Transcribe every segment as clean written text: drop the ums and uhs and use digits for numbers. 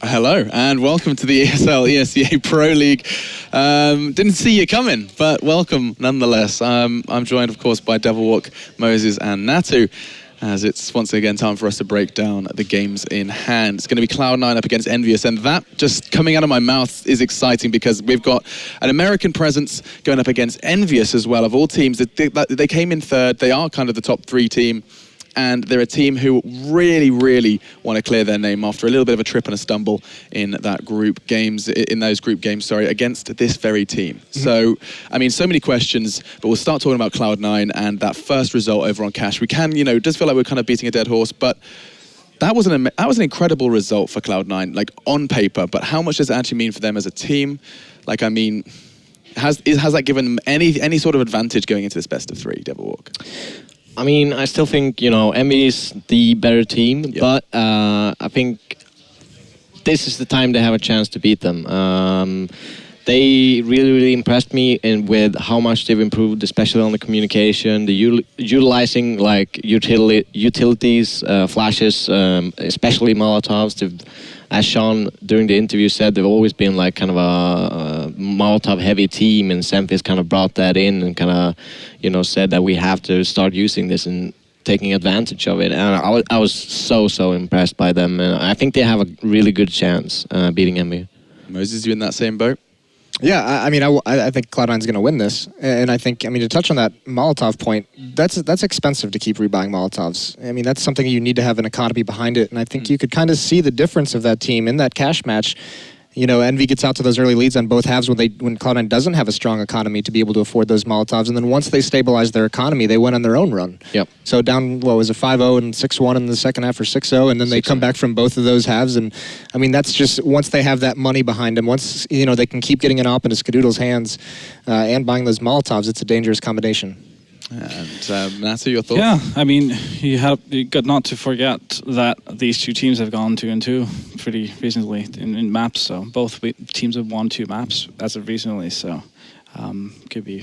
Hello and welcome to the ESL ESEA Pro League. Didn't see you coming, but welcome nonetheless. I'm joined, of course, by Devilwalk, Moses and Natu, as it's once again time for us to break down the games in hand. It's going to be Cloud9 up against EnVyUS, and that just coming out of my mouth is exciting because we've got an American presence going up against EnVyUS as well. Of all teams, they came in third. They are kind of the top 3 team. And they're a team who really want to clear their name after a little bit of a trip and a stumble in those group games, against this very team. So, I mean, so many questions, but we'll start talking about Cloud9 and that first result over on Cash. We can, it does feel like we're kind of beating a dead horse, but that was an incredible result for Cloud9, like on paper. But how much does it actually mean for them as a team? Like, I mean, has that given them any sort of advantage going into this best of 3, Devilwalk? I mean, I still think, Envy is the better team, but I think this is the time they have a chance to beat them. They really impressed me with how much they've improved, especially on the communication, the utilizing like utilities, flashes, especially Molotovs. As Sean during the interview said, they've always been like kind of a Molotov-heavy team, and Semphis kind of brought that in and kind of, said that we have to start using this and taking advantage of it. And I was so impressed by them, and I think they have a really good chance beating Envy. Moses, you in that same boat? Yeah, I mean, I think Cloud9's going to win this, and I think, to touch on that Molotov point, that's expensive to keep rebuying Molotovs. I mean, that's something you need to have an economy behind it, and I think you could kind of see the difference of that team in that cash match. Envy gets out to those early leads on both halves when Cloud9 doesn't have a strong economy to be able to afford those Molotovs, and then once they stabilize their economy, they went on their own run. Yep. So down, 5-0 and 6-1 in the second half, or 6-0, and then they come back from both of those halves, and I mean, that's just, once they have that money behind them, once, they can keep getting it up into Skadoodle's hands and buying those Molotovs, it's a dangerous combination. And Natu, your thoughts? Yeah, I mean, you got not to forget that these two teams have gone 2-2 pretty recently in maps. So both teams have won 2 maps as of recently. So could be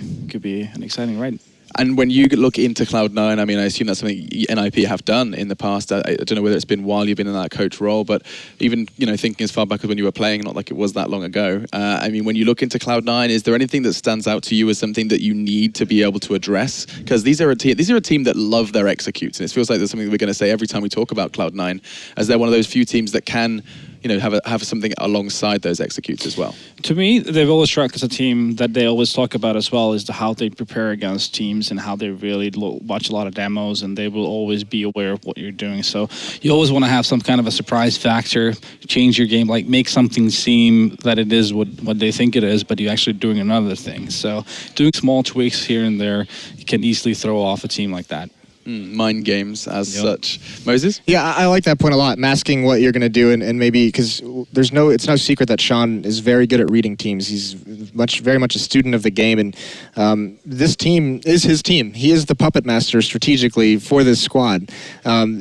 an exciting ride. And when you look into Cloud9, I mean, I assume that's something NIP have done in the past. I don't know whether it's been while you've been in that coach role, but even, thinking as far back as when you were playing, not like it was that long ago. I mean, when you look into Cloud9, is there anything that stands out to you as something that you need to be able to address? Because these are a team that love their executes, and it feels like there's something that we're going to say every time we talk about Cloud9, as they're one of those few teams that can have something alongside those executes as well. To me, they've always struck as a team that they always talk about as well is how they prepare against teams and how they really watch a lot of demos, and they will always be aware of what you're doing. So you always want to have some kind of a surprise factor, change your game, like make something seem that it is what they think it is, but you're actually doing another thing. So doing small tweaks here and there, you can easily throw off a team like that. Mind games as such. Moses? Yeah, I like that point a lot, masking what you're going to do, and maybe, because it's no secret that Sean is very good at reading teams. He's very much a student of the game, and this team is his team. He is the puppet master strategically for this squad.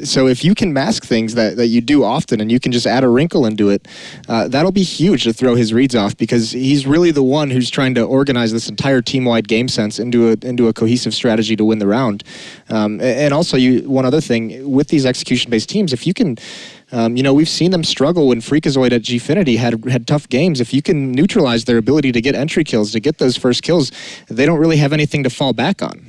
So if you can mask things that you do often, and you can just add a wrinkle into it, that'll be huge to throw his reads off, because he's really the one who's trying to organize this entire team-wide game sense into a cohesive strategy to win the round. And also, one other thing, with these execution-based teams, if you can, we've seen them struggle when Freakazoid at Gfinity had tough games. If you can neutralize their ability to get entry kills, to get those first kills, they don't really have anything to fall back on.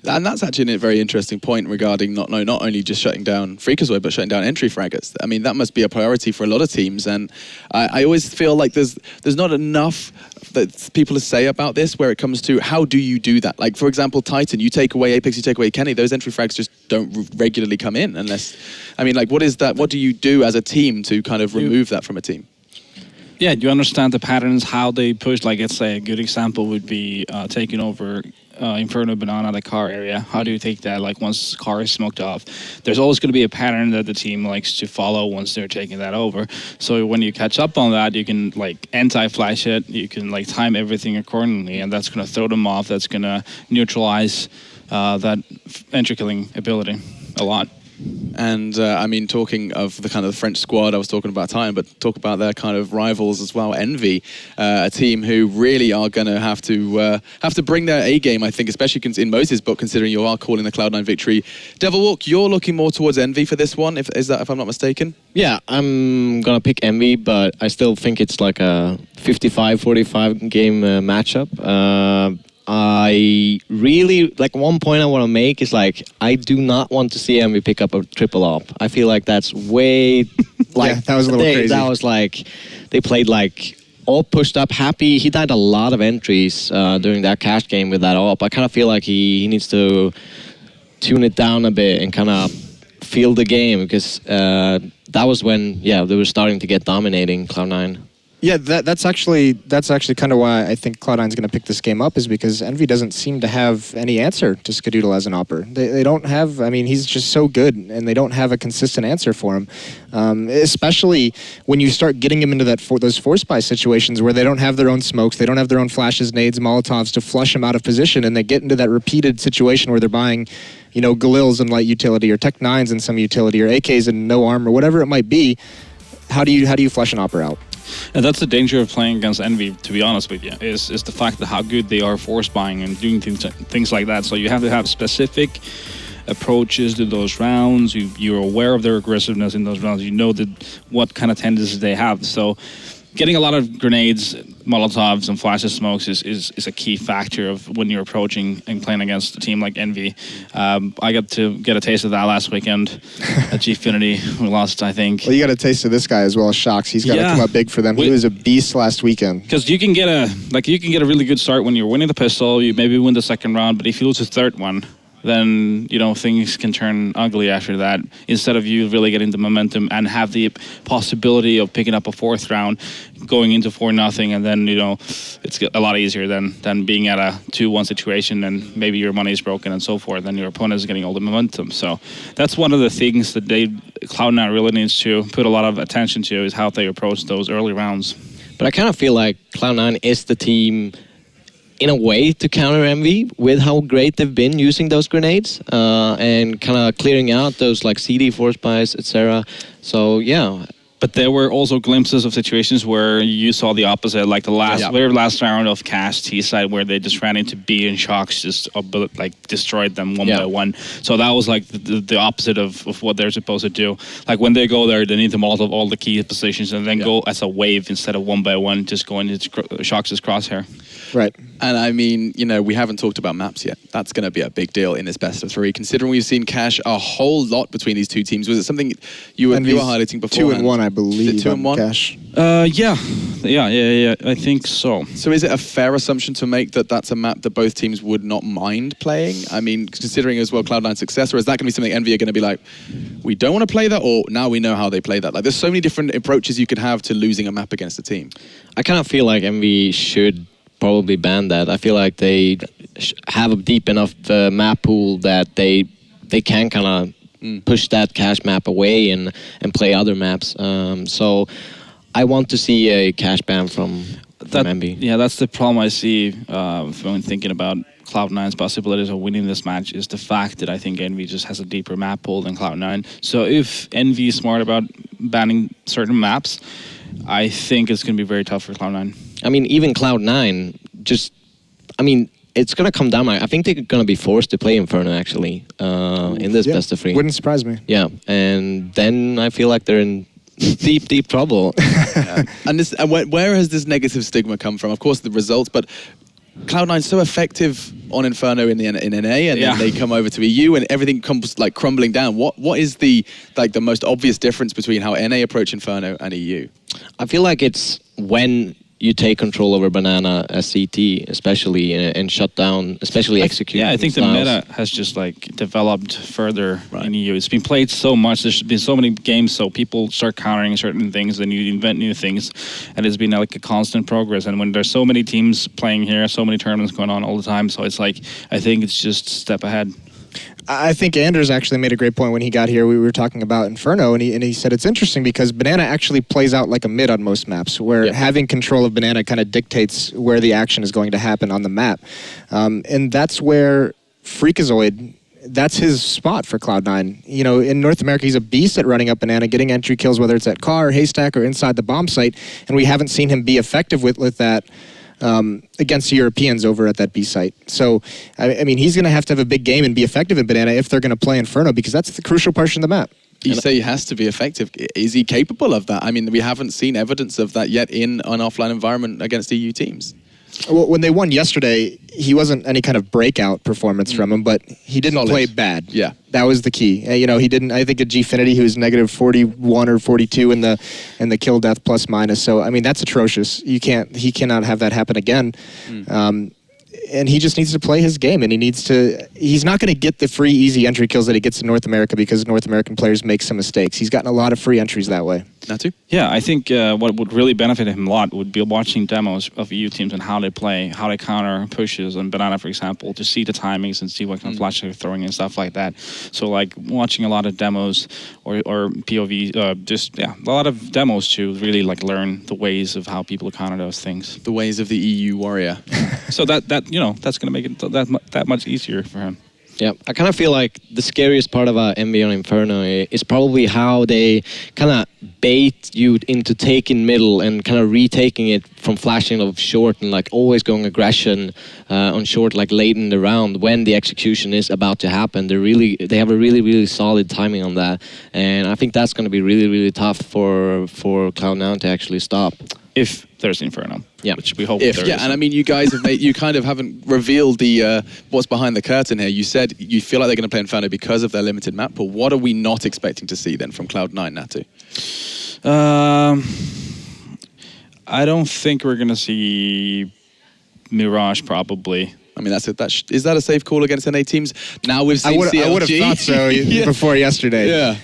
And that's actually a very interesting point regarding not only just shutting down Freakazoid, but shutting down entry fraggers. I mean, that must be a priority for a lot of teams, and I always feel like there's not enough that people to say about this where it comes to how do you do that. Like, for example, Titan, you take away Apex, you take away Kenny, those entry frags just don't regularly come in unless, I mean, like, what is that? What do you do as a team to kind of remove that from a team? Yeah, you understand the patterns, how they push. Like, let's say a good example would be taking over Inferno Banana, the car area. How do you take that? Like, once the car is smoked off, there's always going to be a pattern that the team likes to follow once they're taking that over. So when you catch up on that, you can like anti-flash it. You can like time everything accordingly, and that's going to throw them off. That's going to neutralize that entry killing ability a lot. And I mean, talking of the kind of the French squad, I was talking about time, but talk about their kind of rivals as well. Envy, a team who really are going to have to bring their A game, I think, especially in Moses' book, considering you are calling the Cloud9 victory. Devilwalk, you're looking more towards Envy for this one, if I'm not mistaken? Yeah, I'm gonna pick Envy, but I still think it's like a 55-45 game matchup. I really, like, one point I want to make is, like, I do not want to see Envy pick up a triple op. I feel like that's way, like, Yeah, that was a little crazy. That was like, they played like all pushed up, happy. He died a lot of entries during that cash game with that op. I kind of feel like he needs to tune it down a bit and kind of feel the game, because that was when, yeah, they were starting to get dominating Cloud9. Yeah, that's actually kind of why I think Cloud9's going to pick this game up, is because Envy doesn't seem to have any answer to Skadoodle as an opper. They don't have, I mean, he's just so good, and they don't have a consistent answer for him. Especially when you start getting him into those force buy situations where they don't have their own smokes, they don't have their own flashes, nades, molotovs to flush him out of position, and they get into that repeated situation where they're buying, you know, Galils and light utility, or Tech 9s and some utility, or AKs and no armor, whatever it might be. How do you flush an opper out? And that's the danger of playing against Envy, to be honest with you, is the fact that how good they are force buying and doing things like that. So you have to have specific approaches to those rounds. You're aware of their aggressiveness in those rounds. You know what kind of tendencies they have. So getting a lot of grenades, molotovs, and flashes smokes is a key factor of when you're approaching and playing against a team like Envy. I got to get a taste of that last weekend at Gfinity. We lost, I think. Well, you got a taste of this guy as well, Shocks. He's got to come up big for them. He was a beast last weekend. Because you can get a really good start when you're winning the pistol. You maybe win the second round, but if you lose the third one, then, you know, things can turn ugly after that. Instead of you really getting the momentum and have the possibility of picking up a fourth round, going into 4-0, and then, you know, it's a lot easier than being at a 2-1 situation and maybe your money is broken and so forth, and your opponent is getting all the momentum. So that's one of the things that Cloud9 really needs to put a lot of attention to, is how they approach those early rounds. But I kind of feel like Cloud9 is the team in a way to counter Envy with how great they've been using those grenades and kind of clearing out those like CD force buys, etc. So yeah. But there were also glimpses of situations where you saw the opposite, like the very last round of Cash T-side, where they just ran into B and Shocks, just like destroyed them one by one. So that was like the opposite of what they're supposed to do. Like when they go there, they need to molotov all the key positions and then go as a wave instead of one by one, just going into Shocks' crosshair. Right. And I mean, you know, we haven't talked about maps yet. That's going to be a big deal in this best of three, considering we've seen Cash a whole lot between these two teams. Was it something you were highlighting before? 2-1, I believe. 2-1? Cash. Yeah. I think so. So is it a fair assumption to make that that's a map that both teams would not mind playing? I mean, considering as well Cloud9's success, or is that going to be something Envy are going to be like, we don't want to play that, or now we know how they play that? Like, there's so many different approaches you could have to losing a map against a team. I kind of feel like Envy should probably ban that. I feel like they have a deep enough map pool that they can kind of push that Cash map away and play other maps. So I want to see a Cash ban from Envy. Yeah, that's the problem I see when thinking about Cloud9's possibilities of winning this match, is the fact that I think Envy just has a deeper map pool than Cloud9. So if Envy is smart about banning certain maps, I think it's going to be very tough for Cloud9. I mean, even Cloud9, it's going to come down. I think they're going to be forced to play Inferno, actually, in this best of three. Wouldn't surprise me. Yeah, and then I feel like they're in deep trouble. Yeah. And where has this negative stigma come from? Of course, the results, but Cloud9's so effective on Inferno in NA, and then they come over to EU, and everything comes like crumbling down. What is the most obvious difference between how NA approach Inferno and EU? I feel like it's when you take control over Banana as CT, especially, and shut down, especially execute. Yeah, I think styles. the meta has just like developed further in EU. It's been played so much. There's been so many games, so people start countering certain things, and you invent new things, and it's been like a constant progress. And when there's so many teams playing here, so many tournaments going on all the time, so it's like I think it's just a step ahead. I think Anders actually made a great point when he got here. We were talking about Inferno, and he said it's interesting because Banana actually plays out like a mid on most maps, where having control of Banana kind of dictates where the action is going to happen on the map. And that's where Freakazoid, that's his spot for Cloud9. You know, in North America, he's a beast at running up banana, getting entry kills, whether it's at car, haystack, or inside the bomb site, and we haven't seen him be effective with that against the Europeans over at that B site. So, I mean, he's going to have a big game and be effective in banana if they're going to play Inferno, because that's the crucial portion of the map. You say he has to be effective. Is he capable of that? I mean, we haven't seen evidence of that yet in an offline environment against EU teams. Well, when they won yesterday, he wasn't any kind of breakout performance from him, but he didn't play bad. Yeah. That was the key. You know, he didn't, I think at Gfinity, he was negative 41 or 42 in the kill death plus minus. So, I mean, that's atrocious. He cannot have that happen again. And he just needs to play his game, and he's not going to get the free, easy entry kills that he gets in North America because North American players make some mistakes. He's gotten a lot of free entries that way. Natu? Yeah, I think what would really benefit him a lot would be watching demos of EU teams and how they play, how they counter pushes on banana, for example, to see the timings and see what kind of flash they're throwing and stuff like that. So, like, watching a lot of demos or POV, a lot of demos to really, like, learn the ways of how people counter those things. The ways of the EU warrior. So that's going to make it that much easier for him. Yeah, I kind of feel like the scariest part about EnVy on Inferno is probably how they kind of bait you into taking middle and kind of retaking it from flashing of short and like always going aggression on short like late in the round when the execution is about to happen. They have a really solid timing on that, and I think that's going to be really tough for Cloud9 to actually stop. If there's Inferno, which we hope there is. And I mean, you guys have you kind of haven't revealed the what's behind the curtain here. You said you feel like they're going to play Inferno because of their limited map pool. What are we not expecting to see then from Cloud9, Natu? I don't think we're going to see Mirage, probably. I mean, is that a safe call against NA teams? Now we've seen CLG. I would have thought so before yesterday. Yeah.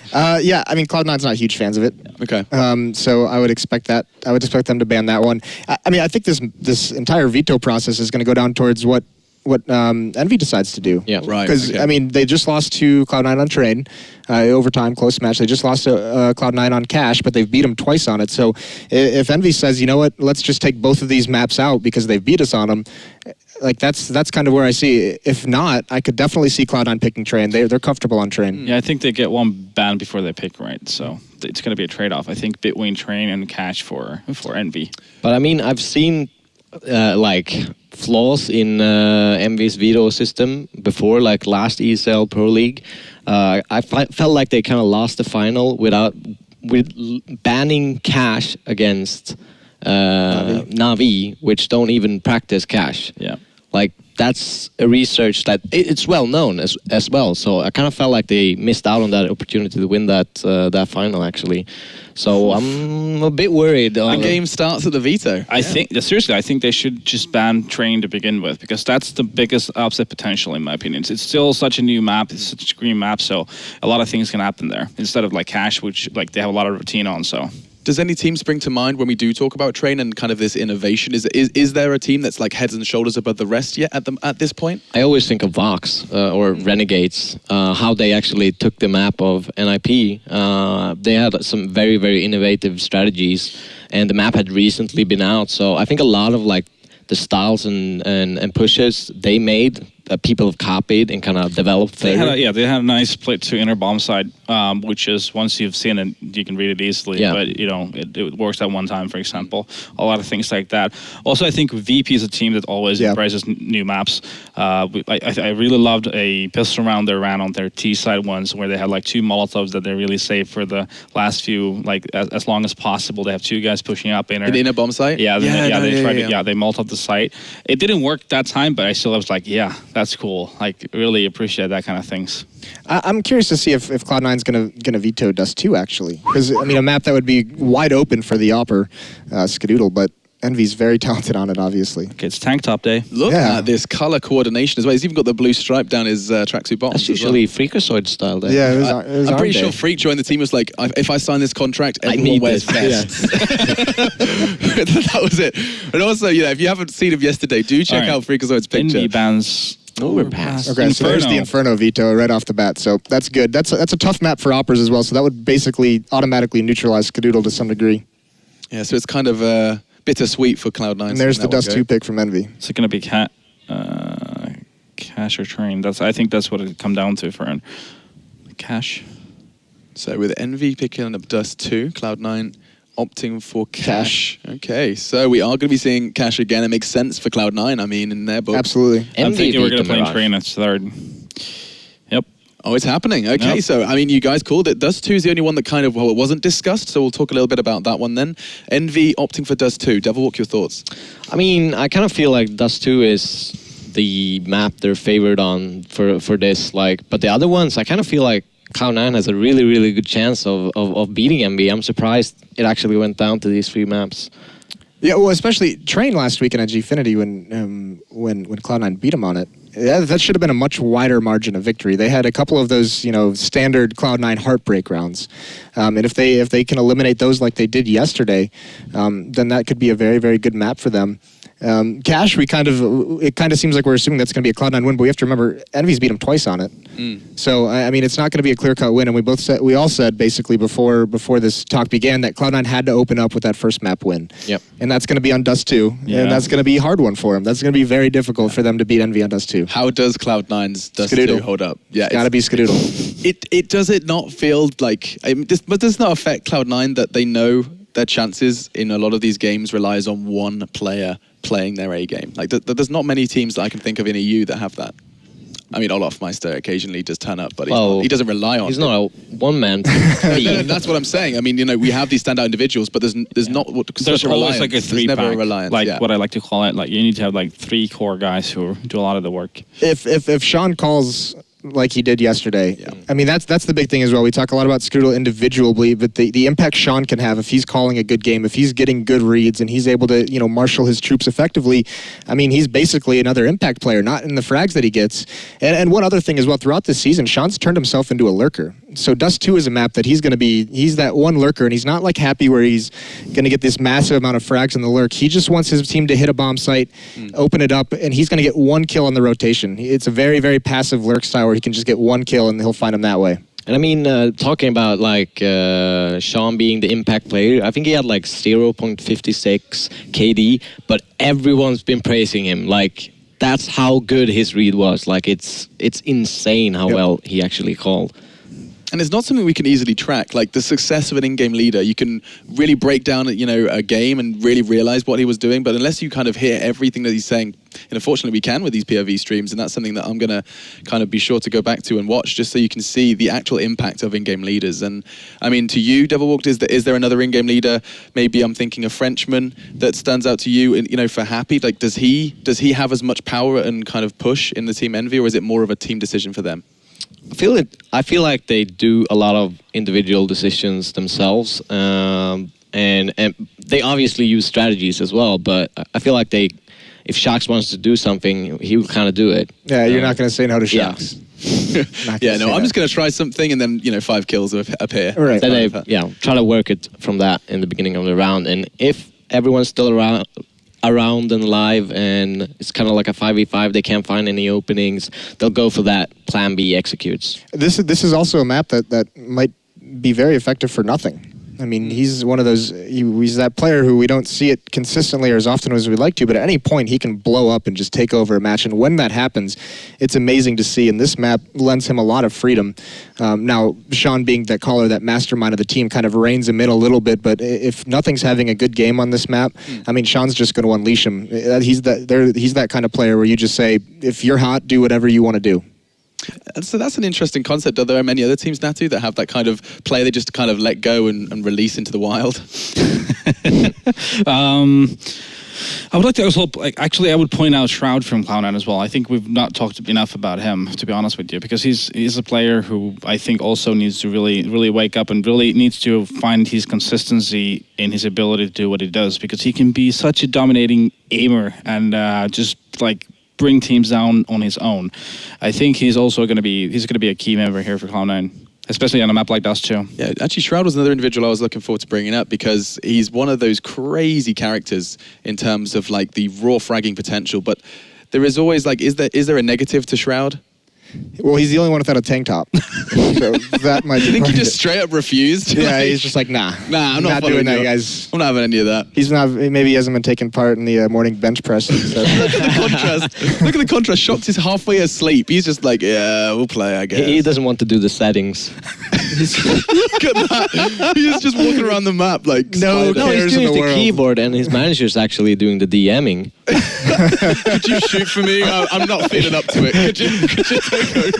I mean, Cloud9's not huge fans of it. Okay. So I would expect that. I would expect them to ban that one. I mean, I think this entire veto process is going to go down towards what EnVy decides to do. Yeah. Right. Because, I mean, they just lost to Cloud9 on Train, overtime, close match. They just lost to Cloud9 on Cash, but they've beat them twice on it. So if EnVy says, you know what, let's just take both of these maps out because they've beat us on them, like that's kind of where I see. If not, I could definitely see Cloud9 picking Train. They're comfortable on Train. Yeah, I think they get one ban before they pick, right? So it's going to be a trade-off. I think between Train and Cash for EnVy. But I mean, I've seen like flaws in EnVy's veto system before, like last ESL Pro League. I felt like they kind of lost the final with banning Cash against Na'Vi, which don't even practice Cash. Yeah. Like, that's a research that it's well known as well. So I kind of felt like they missed out on that opportunity to win that final, actually. So I'm a bit worried. The game starts at the veto. I think they should just ban Train to begin with, because that's the biggest upset potential in my opinion. It's still such a new map, it's such a green map, so a lot of things can happen there instead of like Cash, which like they have a lot of routine on. So. Does any team spring to mind when we do talk about Train and kind of this innovation? Is there a team that's like heads and shoulders above the rest yet at this point? I always think of Vox or Renegades, how they actually took the map of NIP. They had some very innovative strategies, and the map had recently been out. So I think a lot of like the styles and pushes they made, people have copied and kind of developed. They had a nice split to inner bomb side, which is once you've seen it, you can read it easily. Yeah. But you know, it works at one time, for example. A lot of things like that. Also, I think VP is a team that always embraces new maps. I really loved a pistol round they ran on their T side ones, where they had like 2 Molotovs that they really saved for the last few, like as long as possible. They have 2 guys pushing up inner. In the inner bomb site. They Molotov the site. It didn't work that time, but I still was like, that's cool. Like, really appreciate that kind of things. I'm curious to see if Cloud9's gonna veto Dust2 actually, because I mean a map that would be wide open for the Opper Skadoodle, but EnVy's very talented on it, obviously. Okay, it's tank top day. Look at this color coordination as well. He's even got the blue stripe down his tracksuit bottom. That's usually Freakazoid style there. Yeah, it was I'm pretty sure Freak joined the team was like, if I sign this contract, everyone wears vests. That was it. And also, if you haven't seen him yesterday, do check out Freakazoid's picture. EnVy bans Overpass. Okay, so there's the Inferno veto right off the bat, so that's good. That's a tough map for Oppers as well, so that would basically automatically neutralize Skadoodle to some degree. Yeah, so it's kind of bittersweet for Cloud9. And there's the Dust2 pick from EnVy. Is it going to be Cash or Train. I think that's what it come down to for Cash. So with Envy picking up Dust2, Cloud9 opting for Cash. Okay, so we are going to be seeing Cash again. It makes sense for Cloud9, I mean, in their book. Absolutely. I'm thinking we're going to play Train at third. Yep. Oh, it's happening. Okay, Yep. so, I mean, you guys called it. Dust2 is the only one that kind of, well, it wasn't discussed, so we'll talk a little bit about that one then. Envy opting for Dust2. Devil, what your thoughts? I mean, I kind of feel like Dust2 is the map they're favored on for this. Like, but the other ones, I kind of feel like Cloud9 has a really, really good chance of beating MB. I'm surprised it actually went down to these 3 maps. Yeah, well, especially Train last week in Gfinity when Cloud9 beat him on it. Yeah, that should have been a much wider margin of victory. They had a couple of those, standard Cloud9 heartbreak rounds, and if they can eliminate those like they did yesterday, then that could be a very, very good map for them. Cash, it kind of seems like we're assuming that's going to be a Cloud9 win, but we have to remember Envy's beat him twice on it. So I mean, it's not going to be a clear-cut win. And we all said basically before this talk began that Cloud9 had to open up with that first map win. Yep. And that's going to be on Dust2, and that's going to be a hard one for them. That's going to be very difficult for them to beat Envy on Dust2. How does Cloud9's Dust2 hold up? Yeah, it's got to be Skadoodle. It does it not feel like, but does not affect Cloud9 that they know their chances in a lot of these games relies on one player playing their A game? Like, there's not many teams that I can think of in EU that have that. I mean, Olofmeister occasionally does turn up, but he doesn't rely on. He's not a one-man. No, that's what I'm saying. I mean, we have these standout individuals, but there's not what there's always like a 3-pack, never a reliance, like what I like to call it. Like you need to have like 3 core guys who do a lot of the work. If Sean calls like he did yesterday, I mean that's the big thing as well. We talk a lot about Skadoodle individually, but the impact Sean can have if he's calling a good game, if he's getting good reads and he's able to marshal his troops effectively. I mean, he's basically another impact player, not in the frags that he gets. And one other thing as well, throughout this season, Sean's turned himself into a lurker. So Dust2 is a map that he's that one lurker, and he's not like happy where he's going to get this massive amount of frags in the lurk. He just wants his team to hit a bomb site, open it up, and he's going to get 1 kill on the rotation. It's a very, very passive lurk style where he can just get 1 kill and he'll find him that way. And I mean, talking about like Sean being the impact player, I think he had like 0.56 KD, but everyone's been praising him. Like, that's how good his read was. Like, it's insane how well he actually called. And it's not something we can easily track. Like the success of an in-game leader, you can really break down, a game and really realize what he was doing. But unless you kind of hear everything that he's saying, fortunately we can with these POV streams, and that's something that I'm going to kind of be sure to go back to and watch, just so you can see the actual impact of in-game leaders. And I mean, to you, Devilwalked, is there another in-game leader? Maybe I'm thinking a Frenchman that stands out to you, for Happy. Like, does he have as much power and kind of push in the team Envy, or is it more of a team decision for them? I feel like they do a lot of individual decisions themselves, and they obviously use strategies as well. But I feel like if Shax wants to do something, he will kind of do it. Yeah, you're not going to say no to Shax. I'm just going to try something, and then 5 kills appear. Right. Then they try to work it from that in the beginning of the round, and if everyone's still around and live, and it's kind of like a 5v5, they can't find any openings, they'll go for that plan B executes. This is also a map that might be very effective for nothing. I mean, he's one of those, he's that player who we don't see it consistently or as often as we'd like to, but at any point he can blow up and just take over a match. And when that happens, it's amazing to see. And this map lends him a lot of freedom. Now, Sean being that caller, that mastermind of the team, kind of reins him in a little bit. But if nothing's having a good game on this map, I mean, Sean's just going to unleash him. He's that kind of player where you just say, if you're hot, do whatever you want to do. So that's an interesting concept. Are there many other teams, Natu, that have that kind of play they just kind of let go and release into the wild? I would like to also, I would point out Shroud from Cloud9 as well. I think we've not talked enough about him, to be honest with you, because he's a player who I think also needs to really wake up and really needs to find his consistency in his ability to do what he does, because he can be such a dominating aimer and just like bring teams down on his own. I think he's going to be a key member here for Cloud9, especially on a map like Dust2. Yeah, actually Shroud was another individual I was looking forward to bringing up, because he's one of those crazy characters in terms of like the raw fragging potential, but there is always like, is there a negative to Shroud? Well, he's the only one without a tank top. So that might be. I think he part of just it. straight up refused. Yeah, he's just like, nah. Nah, I'm not doing following that, you. guys. I'm not having any of that. He's not. Maybe he hasn't been taking part in the morning bench press. So. Look at the contrast. Look at the contrast. Shox is halfway asleep. He's just like, yeah, we'll play, I guess. He doesn't want to do the settings. Look at that. He's just walking around the map like No, spider. No, he's cares in doing the the world. keyboard, and his manager's actually doing the DMing. Could you shoot for me? I'm not feeling up to it. Could you take over?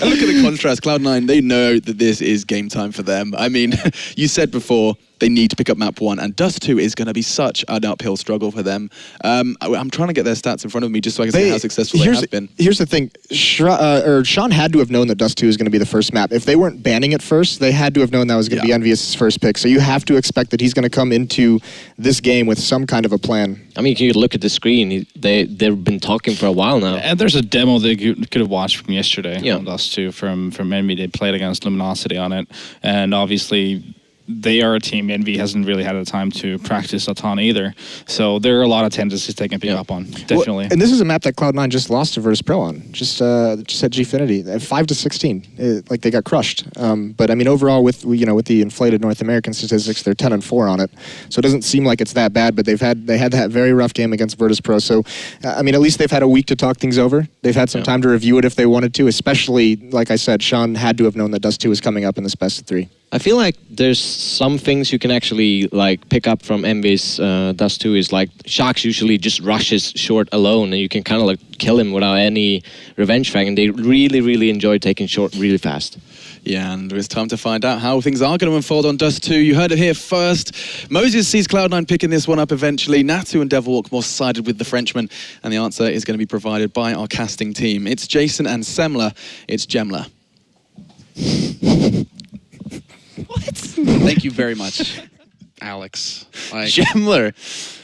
And look at the contrast. Cloud9, they know that this is game time for them. I mean, you said before they need to pick up map 1, and Dust2 is going to be such an uphill struggle for them. I'm trying to get their stats in front of me just so I can see how successful they have been. Here's the thing. Sean had to have known that Dust2 was going to be the first map. If they weren't banning it first, they had to have known that was going to be EnVyUS' first pick. So you have to expect that he's going to come into this game with some kind of a plan. I mean, you look at the screen. They've been talking for a while now. And there's a demo that you could have watched from yesterday on Yeah. Dust2 from Envy. They played against Luminosity on it, and obviously they are a team Envy hasn't really had the time to practice a ton either. So there are a lot of tendencies they can pick up on, definitely. Well, and this is a map that Cloud9 just lost to Virtus Pro on, just at Gfinity, 5-16. Like they got crushed. But I mean, overall, with the inflated North American statistics, they're 10-4 on it. So it doesn't seem like it's that bad. But they had that very rough game against Virtus Pro. So I mean, at least they've had a week to talk things over. They've had some time to review it if they wanted to. Especially, like I said, Sean had to have known that Dust2 was coming up in this best of 3. I feel like there's some things you can actually like pick up from Envy's Dust2 is like Shox usually just rushes short alone, and you can kind of like kill him without any revenge fang, and they really enjoy taking short really fast. Yeah, and it's time to find out how things are going to unfold on Dust2. You heard it here first. Moses sees Cloud9 picking this one up eventually. Natu and Devilwalk more sided with the Frenchman, and the answer is going to be provided by our casting team. It's Jason and Semler. It's Gemler. What? Thank you very much, Alex. Gemler.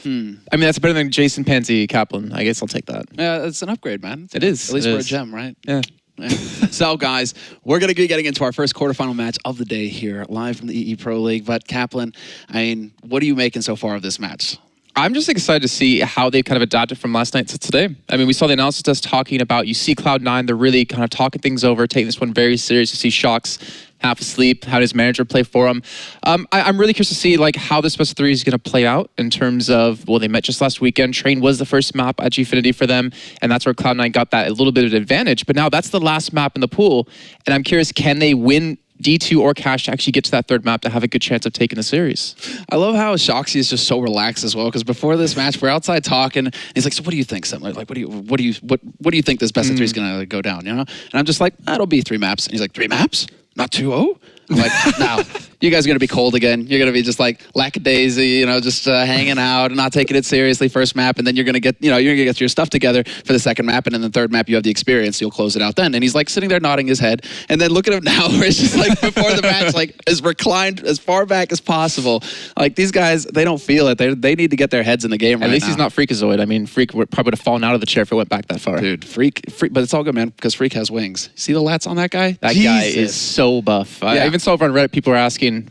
I mean, that's better than Jason Pansy Kaplan. I guess I'll take that. Yeah, it's an upgrade, man. It is. At least It for a is. gem, right? Yeah. Yeah. So, guys, we're going to be getting into our first quarterfinal match of the day here, live from the EE Pro League. But, Kaplan, I mean, what are you making so far of this match? I'm just excited to see how they've kind of adapted from last night to today. I mean, we saw the announcers just talking about, you see Cloud9, they're really kind of talking things over, taking this one very serious. You see Shox half asleep, how does manager play for him? I'm really curious to see like how this best of 3 is going to play out in terms of, well, they met just last weekend. Train was the first map at Gfinity for them, and that's where Cloud9 got that a little bit of an advantage. But now that's the last map in the pool, and I'm curious, can they win D2 or Cash to actually get to that third map to have a good chance of taking the series? I love how Shoxy is just so relaxed as well, because before this match, we're outside talking, and he's like, so what do you think, Semler? Like, what do you think this best of 3 is going to go down, you know? And I'm just like, it'll be 3 maps. And he's like, 3 maps? Not 2-0? I'm like, now, you guys are going to be cold again. You're going to be just like lackadaisy, you know, just hanging out and not taking it seriously first map. And then you're going to get, you know, you're going to get your stuff together for the second map. And then the third map, you have the experience. So you'll close it out then. And he's like sitting there nodding his head. And then look at him now where it's just like before the match, like as reclined as far back as possible. Like these guys, they don't feel it. They need to get their heads in the game right now. At least he's not Freakazoid. I mean, Freak probably would have fallen out of the chair if it went back that far. Dude, Freak, but it's all good, man, because Freak has wings. See the lats on that guy? That guy is so buff. I even saw over on Reddit, people were asking him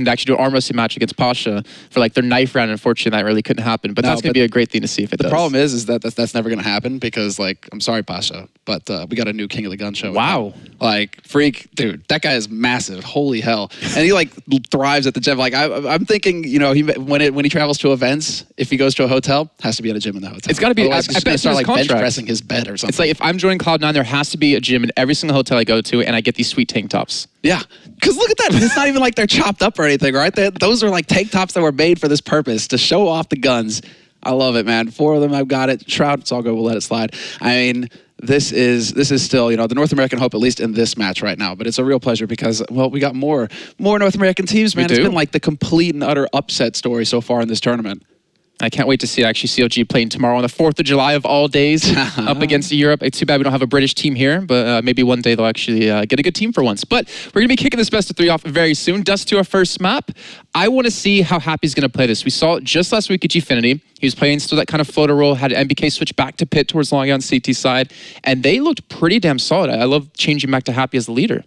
to actually do an arm wrestling match against Pasha for like their knife round. Unfortunately, that really couldn't happen. But that's going to be a great thing to see if it does. The problem is that that's never going to happen because, like, I'm sorry, Pasha, but we got a new King of the Gun show. Wow. Like, Freak, dude, that guy is massive. Holy hell. And he, like, thrives at the gym. Like, I'm thinking, you know, when he travels to events, if he goes to a hotel, has to be at a gym in the hotel. It's got to be, Otherwise, he's just going to start, like, bench contract. pressing his bed or something. It's like, if I'm joining Cloud9, there has to be a gym in every single hotel I go to, and I get these sweet tank tops. Yeah, because look at that. It's not even like they're chopped up or anything, right? Those are like tank tops that were made for this purpose, to show off the guns. I love it, man. 4 of them, I've got it. Shroud, it's all good. We'll let it slide. I mean, this is still, you know, the North American hope, at least in this match right now. But it's a real pleasure because, well, we got more North American teams, man. It's been like the complete and utter upset story so far in this tournament. I can't wait to see actually CLG playing tomorrow on the 4th of July of all days up against Europe. It's too bad we don't have a British team here, but maybe one day they'll actually get a good team for once. But we're going to be kicking this best of 3 off very soon. Dust2 our first map. I want to see how Happy's going to play this. We saw it just last week at Gfinity. He was playing still that kind of floater role, had MBK switch back to pit towards Long on CT side, and they looked pretty damn solid. I love changing back to Happy as the leader.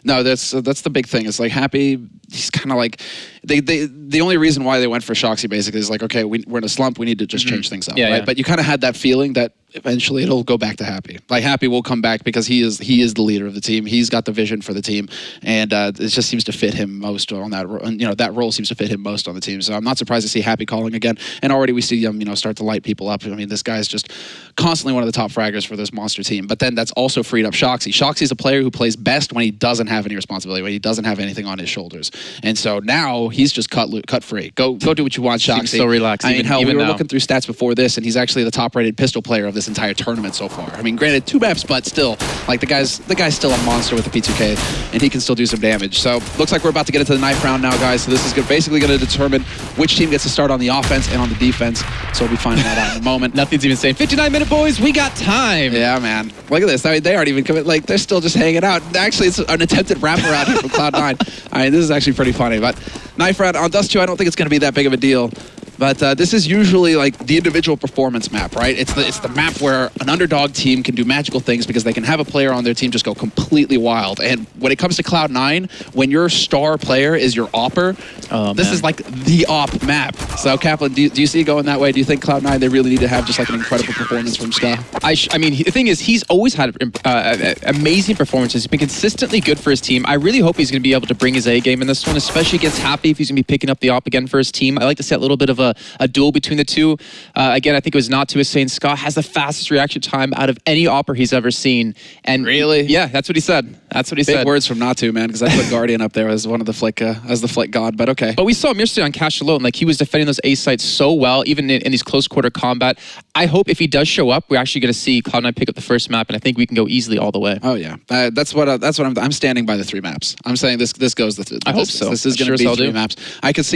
No, that's the big thing. It's like Happy, he's kind of like, the only reason why they went for Shoxy basically is like, okay, we're in a slump, we need to just change things up, right? Yeah. But you kind of had that feeling that eventually it'll go back to Happy. Like Happy will come back because he is the leader of the team. He's got the vision for the team, and it just seems to fit him most on that. That role seems to fit him most on the team. So I'm not surprised to see Happy calling again. And already we see him, start to light people up. I mean, this guy's just constantly one of the top fraggers for this monster team. But then that's also freed up Shoxy. Shoxy's a player who plays best when he doesn't have any responsibility, when he doesn't have anything on his shoulders. And so now he's just cut free. Go do what you want, Shoxy. Seems so relaxed. I mean, hell, we were now. looking through stats before this, and he's actually the top-rated pistol player of this entire tournament so far. I mean, granted, 2 maps, but still, like the guy's still a monster with the P2K, and he can still do some damage. So looks like we're about to get into the knife round now, guys. So this is basically going to determine which team gets to start on the offense and on the defense. So we'll be finding that out in a moment. Nothing's even saying 59-minute boys. We got time. Yeah, man. Look at this. I mean, they aren't even coming. Like, they're still just hanging out. Actually, it's an attempted wraparound here from Cloud9. I mean, this is actually pretty funny. But knife round on Dust2, I don't think it's going to be that big of a deal. But this is usually like the individual performance map, right? It's the map where an underdog team can do magical things because they can have a player on their team just go completely wild. And when it comes to Cloud9, when your star player is your opper, this is like the op map. So Kaplan, do you see it going that way? Do you think Cloud9, they really need to have just like an incredible performance from Ska? I mean, the thing is, he's always had amazing performances. He's been consistently good for his team. I really hope he's going to be able to bring his A game in this one, especially against Happy if he's going to be picking up the op again for his team. I like to see a little bit of a duel between the two. Again, I think it was Natu was saying Ska has the fastest reaction time out of any opper he's ever seen. And really? Yeah, that's what he said. That's what he said. Big words from Natu, man, because I put Guardian up there as one of the flick, as the flick god, but okay. But we saw him yesterday on Cash alone. Like, he was defending those A sites so well, even in these close quarter combat. I hope if he does show up, we're actually going to see Cloud9 pick up the first map, and I think we can go easily all the way. Oh yeah, that's what I'm standing by the 3 maps. I'm saying this goes I hope so. This is going to be 3 maps. I could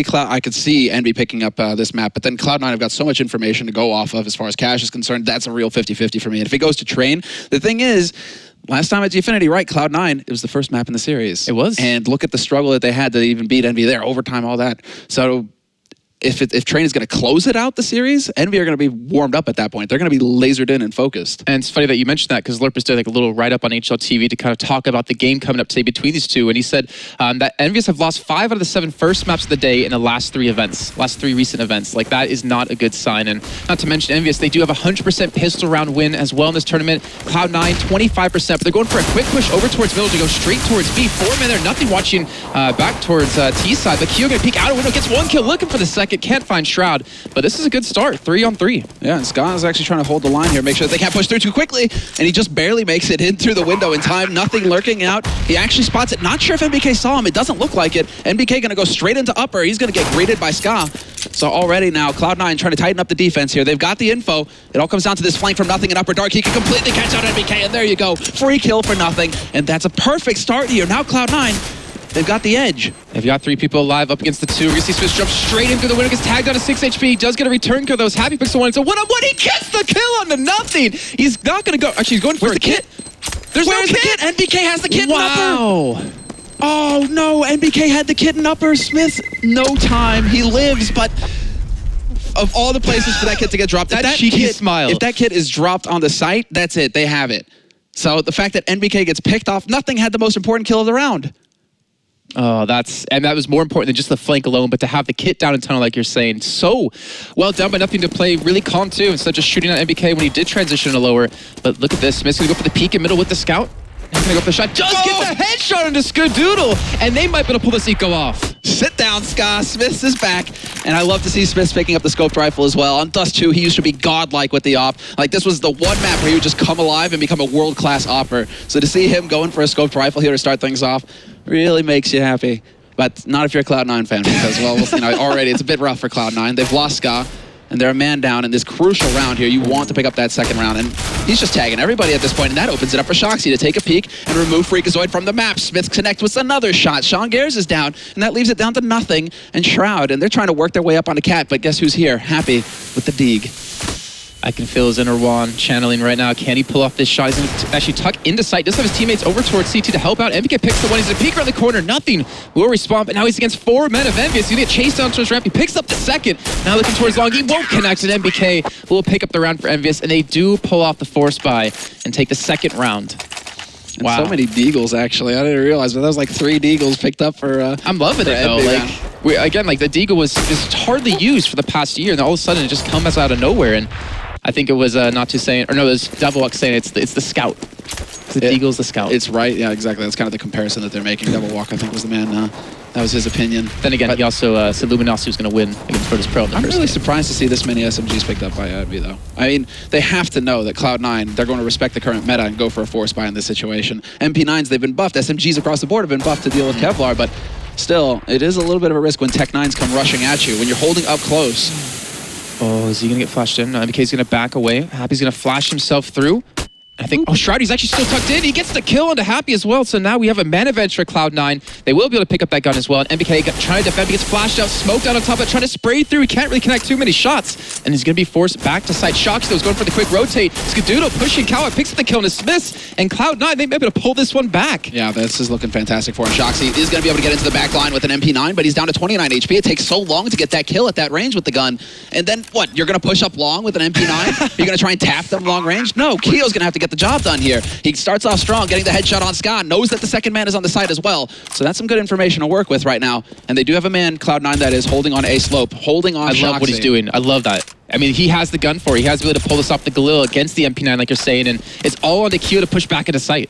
see Envy picking up this map, but then Cloud9 have got so much information to go off of as far as Cash is concerned. That's a real 50-50 for me. And if he goes to Train, the thing is, last time at Gfinity, right, Cloud9, it was the first map in the series. It was. And look at the struggle that they had to even beat Envy there, overtime, all that. So if Train is going to close it out, the series, Envy are going to be warmed up at that point. They're going to be lasered in and focused. And it's funny that you mentioned that because Lurpus did like a little write-up on HL TV to kind of talk about the game coming up today between these two. And he said that EnVyUS have lost 5 out of the 7 first maps of the day in the last 3 recent events. Like, that is not a good sign. And not to mention EnVyUS, they do have a 100% pistol round win as well in this tournament. Cloud9, 25%, but they're going for a quick push over towards middle to go straight towards B. 4 men there, nothing watching back towards T side. But Kyo going to peek out a window, gets 1 kill, looking for the second, can't find Shroud. But this is a good start, 3-on-3. Yeah, and Scott is actually trying to hold the line here, make sure that they can't push through too quickly, and he just barely makes it in through the window in time. Nothing lurking out. He actually spots it. Not sure if NBK saw him. It doesn't look like it. NBK going to go straight into upper. He's going to get greeted by Ska. So already now, Cloud9 trying to tighten up the defense here. They've got the info. It all comes down to this flank from Nothing in upper dark. He can completely catch out NBK, and there you go. Free kill for Nothing, and that's a perfect start here. Now Cloud9, they've got the edge. They've got 3 people alive up against the 2. We're going to see Smith jump straight in through the window, gets tagged down to 6 HP. He does get a return kill, though. Happy picks the 1. It's a 1-on-1. He gets the kill onto Nothing. He's not going to go. Actually, he's going for Where's a the kit? There's Where's no the kit? NBK has the kit in upper. Wow. Oh no, NBK had the kit in upper. Smith, no time. He lives, but of all the places for that kit to get dropped, That cheeky smile. If that kit is dropped on the site, that's it. They have it. So the fact that NBK gets picked off, Nothing had the most important kill of the round. Oh, that was more important than just the flank alone, but to have the kit down in tunnel, like you're saying, so well done, but Nothing to play really calm too, instead of just shooting at NBK when he did transition to lower. But look at this, Smith's gonna go for the peek in middle with the scout. He's gonna go for the shot, just gets a headshot into Skadoodle, and they might be able to pull this eco off. Sit down, Ska. Smiths is back. And I love to see Smiths picking up the scoped rifle as well. On Dust2, he used to be godlike with the op. Like, this was the one map where he would just come alive and become a world-class opper. So to see him going for a scoped rifle here to start things off really makes you happy. But not if you're a Cloud9 fan, because, well, we'll see now. Already it's a bit rough for Cloud9. They've lost Ska, and they're a man down in this crucial round here. You want to pick up that second round, and he's just tagging everybody at this point, and that opens it up for Shoxy to take a peek and remove Freakazoid from the map. Smith connects with another shot. Sean Gares is down, and that leaves it down to Nothing and Shroud, and they're trying to work their way up on the Cat, but guess who's here? Happy with the Deeg. I can feel his inner wand channeling right now. Can he pull off this shot? He's going to actually tuck into sight. Does have his teammates over towards CT to help out. NBK picks the 1. He's going to peek around the corner. Nothing will respond, but now he's against 4 men of EnVyUS. He's going to get chased down towards ramp. He picks up the 2nd. Now looking towards long. He won't connect, and NBK will pick up the round for EnVyUS, and they do pull off the force buy and take the 2nd round. And wow. So many Deagles, actually. I didn't realize, but that was like 3 Deagles picked up for I'm loving it, though. Like, again, like, the Deagle was just hardly used for the past year, and all of a sudden it just comes out of nowhere. And I think it was Natu saying, or no, it was DevilWalk saying it's the scout. The Deagle's the scout. It's right. Yeah, exactly. That's kind of the comparison that they're making. DevilWalk, I think, was the man. That was his opinion. Then again, he also said Luminosity was going to win against Virtus Pro in the I'm first really game. surprised to see this many SMGs picked up by EnVy, though. I mean, they have to know that Cloud9, they're going to respect the current meta and go for a force buy in this situation. MP9s, they've been buffed. SMGs across the board have been buffed to deal with Kevlar, but still, it is a little bit of a risk when Tech9s come rushing at you, when you're holding up close. Oh, is he going to get flashed in? MK's going to back away. Happy's going to flash himself through. I think, oh, Shroudy's actually still tucked in. He gets the kill onto Happy as well. So now we have a man advantage for Cloud9. They will be able to pick up that gun as well. And MBK trying to defend, he gets flashed out, smoked out on top of it, trying to spray through. He can't really connect too many shots. And he's going to be forced back to side. Shox, though, is going for the quick rotate. Skadoodle pushing Kawa, picks up the kill and Smiths. And Cloud9, they may be able to pull this one back. Yeah, this is looking fantastic for him. Shoxy is going to be able to get into the back line with an MP9, but he's down to 29 HP. It takes so long to get that kill at that range with the gun. And then, what, you're going to push up long with an MP9? You're going to try and tap them long range? No, Keo's going to have to get the job done here. He starts off strong, getting the headshot on Scott, knows that the second man is on the side as well. So that's some good information to work with right now. And they do have a man, Cloud9, that is holding on A slope, holding on Shoxy. I love what he's doing. I love that. I mean, he has the gun for it. He has the ability to pull this off the Galil against the MP9, like you're saying, and it's all on the Keo to push back into sight.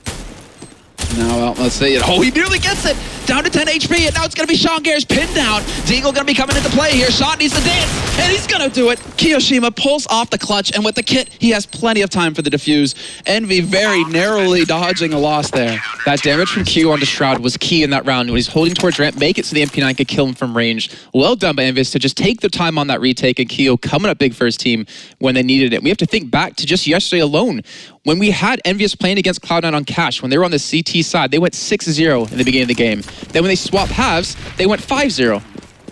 Now, well, let's see it. Oh, he nearly gets it. Down to 10 HP, and now it's going to be Sean Gare's pinned down. Deagle going to be coming into play here. Sean needs to dance, and he's going to do it. Kiyoshima pulls off the clutch, and with the kit, he has plenty of time for the defuse. EnVy very narrowly dodging a loss there. That damage from Q onto Shroud was key in that round. When he's holding towards ramp, make it so the MP9 could kill him from range. Well done by EnVy to just take the time on that retake, and Keo coming up big first team when they needed it. We have to think back to just yesterday alone. When we had EnVyUS playing against Cloud9 on Cash, when they were on the CT side, they went 6-0 in the beginning of the game. Then when they swapped halves, they went 5-0.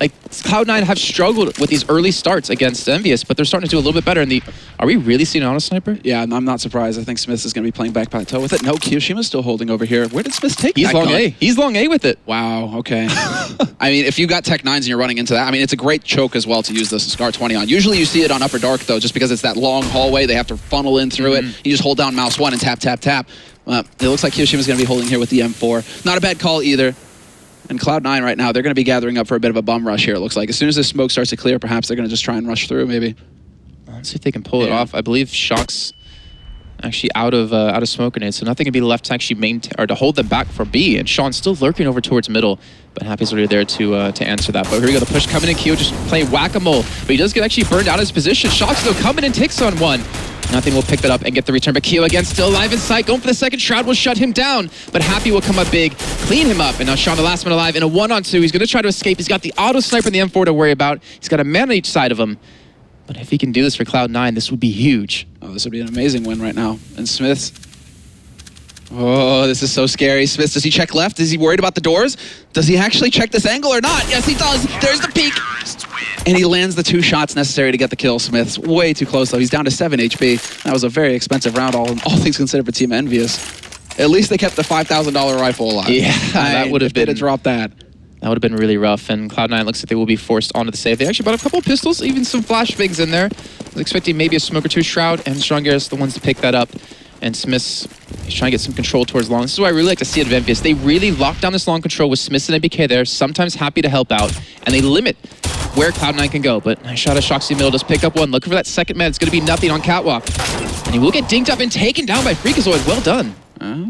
Like, Cloud9 have struggled with these early starts against EnVyUS, but they're starting to do a little bit better in the... Are we really seeing an auto sniper? Yeah, I'm not surprised. I think Smith is going to be playing back plateau with it. No, Kiyoshima's still holding over here. Where did Smith take that He's long gun? A. He's long A with it. Wow, okay. I mean, if you got Tech 9s and you're running into that, I mean, it's a great choke as well to use the SCAR 20 on. Usually you see it on Upper Dark, though, just because it's that long hallway. They have to funnel in through it. You just hold down mouse 1 and tap, tap, tap. It looks like Kiyoshima's going to be holding here with the M4. Not a bad call either. And Cloud9 right now, they're going to be gathering up for a bit of a bum rush here, it looks like. As soon as this smoke starts to clear, perhaps they're going to just try and rush through, maybe. Let's see if they can pull it off. I believe Shox actually out of smoke grenades, so nothing can be left to actually maintain or to hold them back for B. And Sean's still lurking over towards middle, but Happy's already there to answer that. But here we go, the push coming in. Keo just playing whack-a-mole, but he does get actually burned out of his position. Shox though coming and takes on one. Nothing will pick that up and get the return, but Keo again still alive in sight, going for the second. Shroud will shut him down, but Happy will come up big, clean him up, and now Sean, the last man alive, in a 1-on-2. He's going to try to escape. He's got the auto sniper and the M4 to worry about. He's got a man on each side of him. But if he can do this for Cloud9, this would be huge. Oh, this would be an amazing win right now. And Smith... Oh, this is so scary. Smith, does he check left? Is he worried about the doors? Does he actually check this angle or not? Yes, he does. There's the peek. And he lands the 2 shots necessary to get the kill. Smith's way too close, though. He's down to 7 HP. That was a very expensive round, all things considered, for Team EnVyUS. At least they kept the $5,000 rifle alive. Yeah, that would have been... They'd have dropped that. That would have been really rough, and Cloud9 looks like they will be forced onto the save. They actually bought a couple of pistols, even some flashbangs in there. I was expecting maybe a smoke or 2. Shroud and Stronggear's the ones to pick that up. And Smith's, he's trying to get some control towards long. This is why I really like to see it of EnVyUS. They really lock down this long control with Smiths and MBK there, sometimes Happy to help out, and they limit where Cloud9 can go. But nice shot of Shoxy middle, does pick up one, looking for that second man. It's going to be nothing on Catwalk. And he will get dinked up and taken down by Freakazoid. Well done.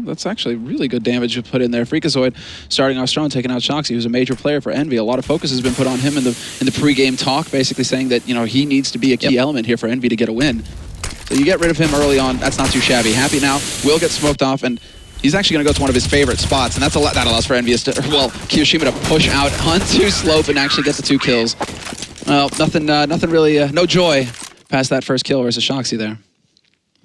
That's actually really good damage to put in there. Freakazoid starting off strong, taking out Shoxy, who's a major player for EnVy. A lot of focus has been put on him in the pre-game talk, basically saying that, you know, he needs to be a key element here for EnVy to get a win. So you get rid of him early on, that's not too shabby. Happy now will get smoked off, and he's actually going to go to one of his favorite spots, and that allows for EnVyUS to, well, Kiyoshima to push out onto slope and actually get the 2 kills. Well, nothing really, no joy past that first kill versus Shoxy there.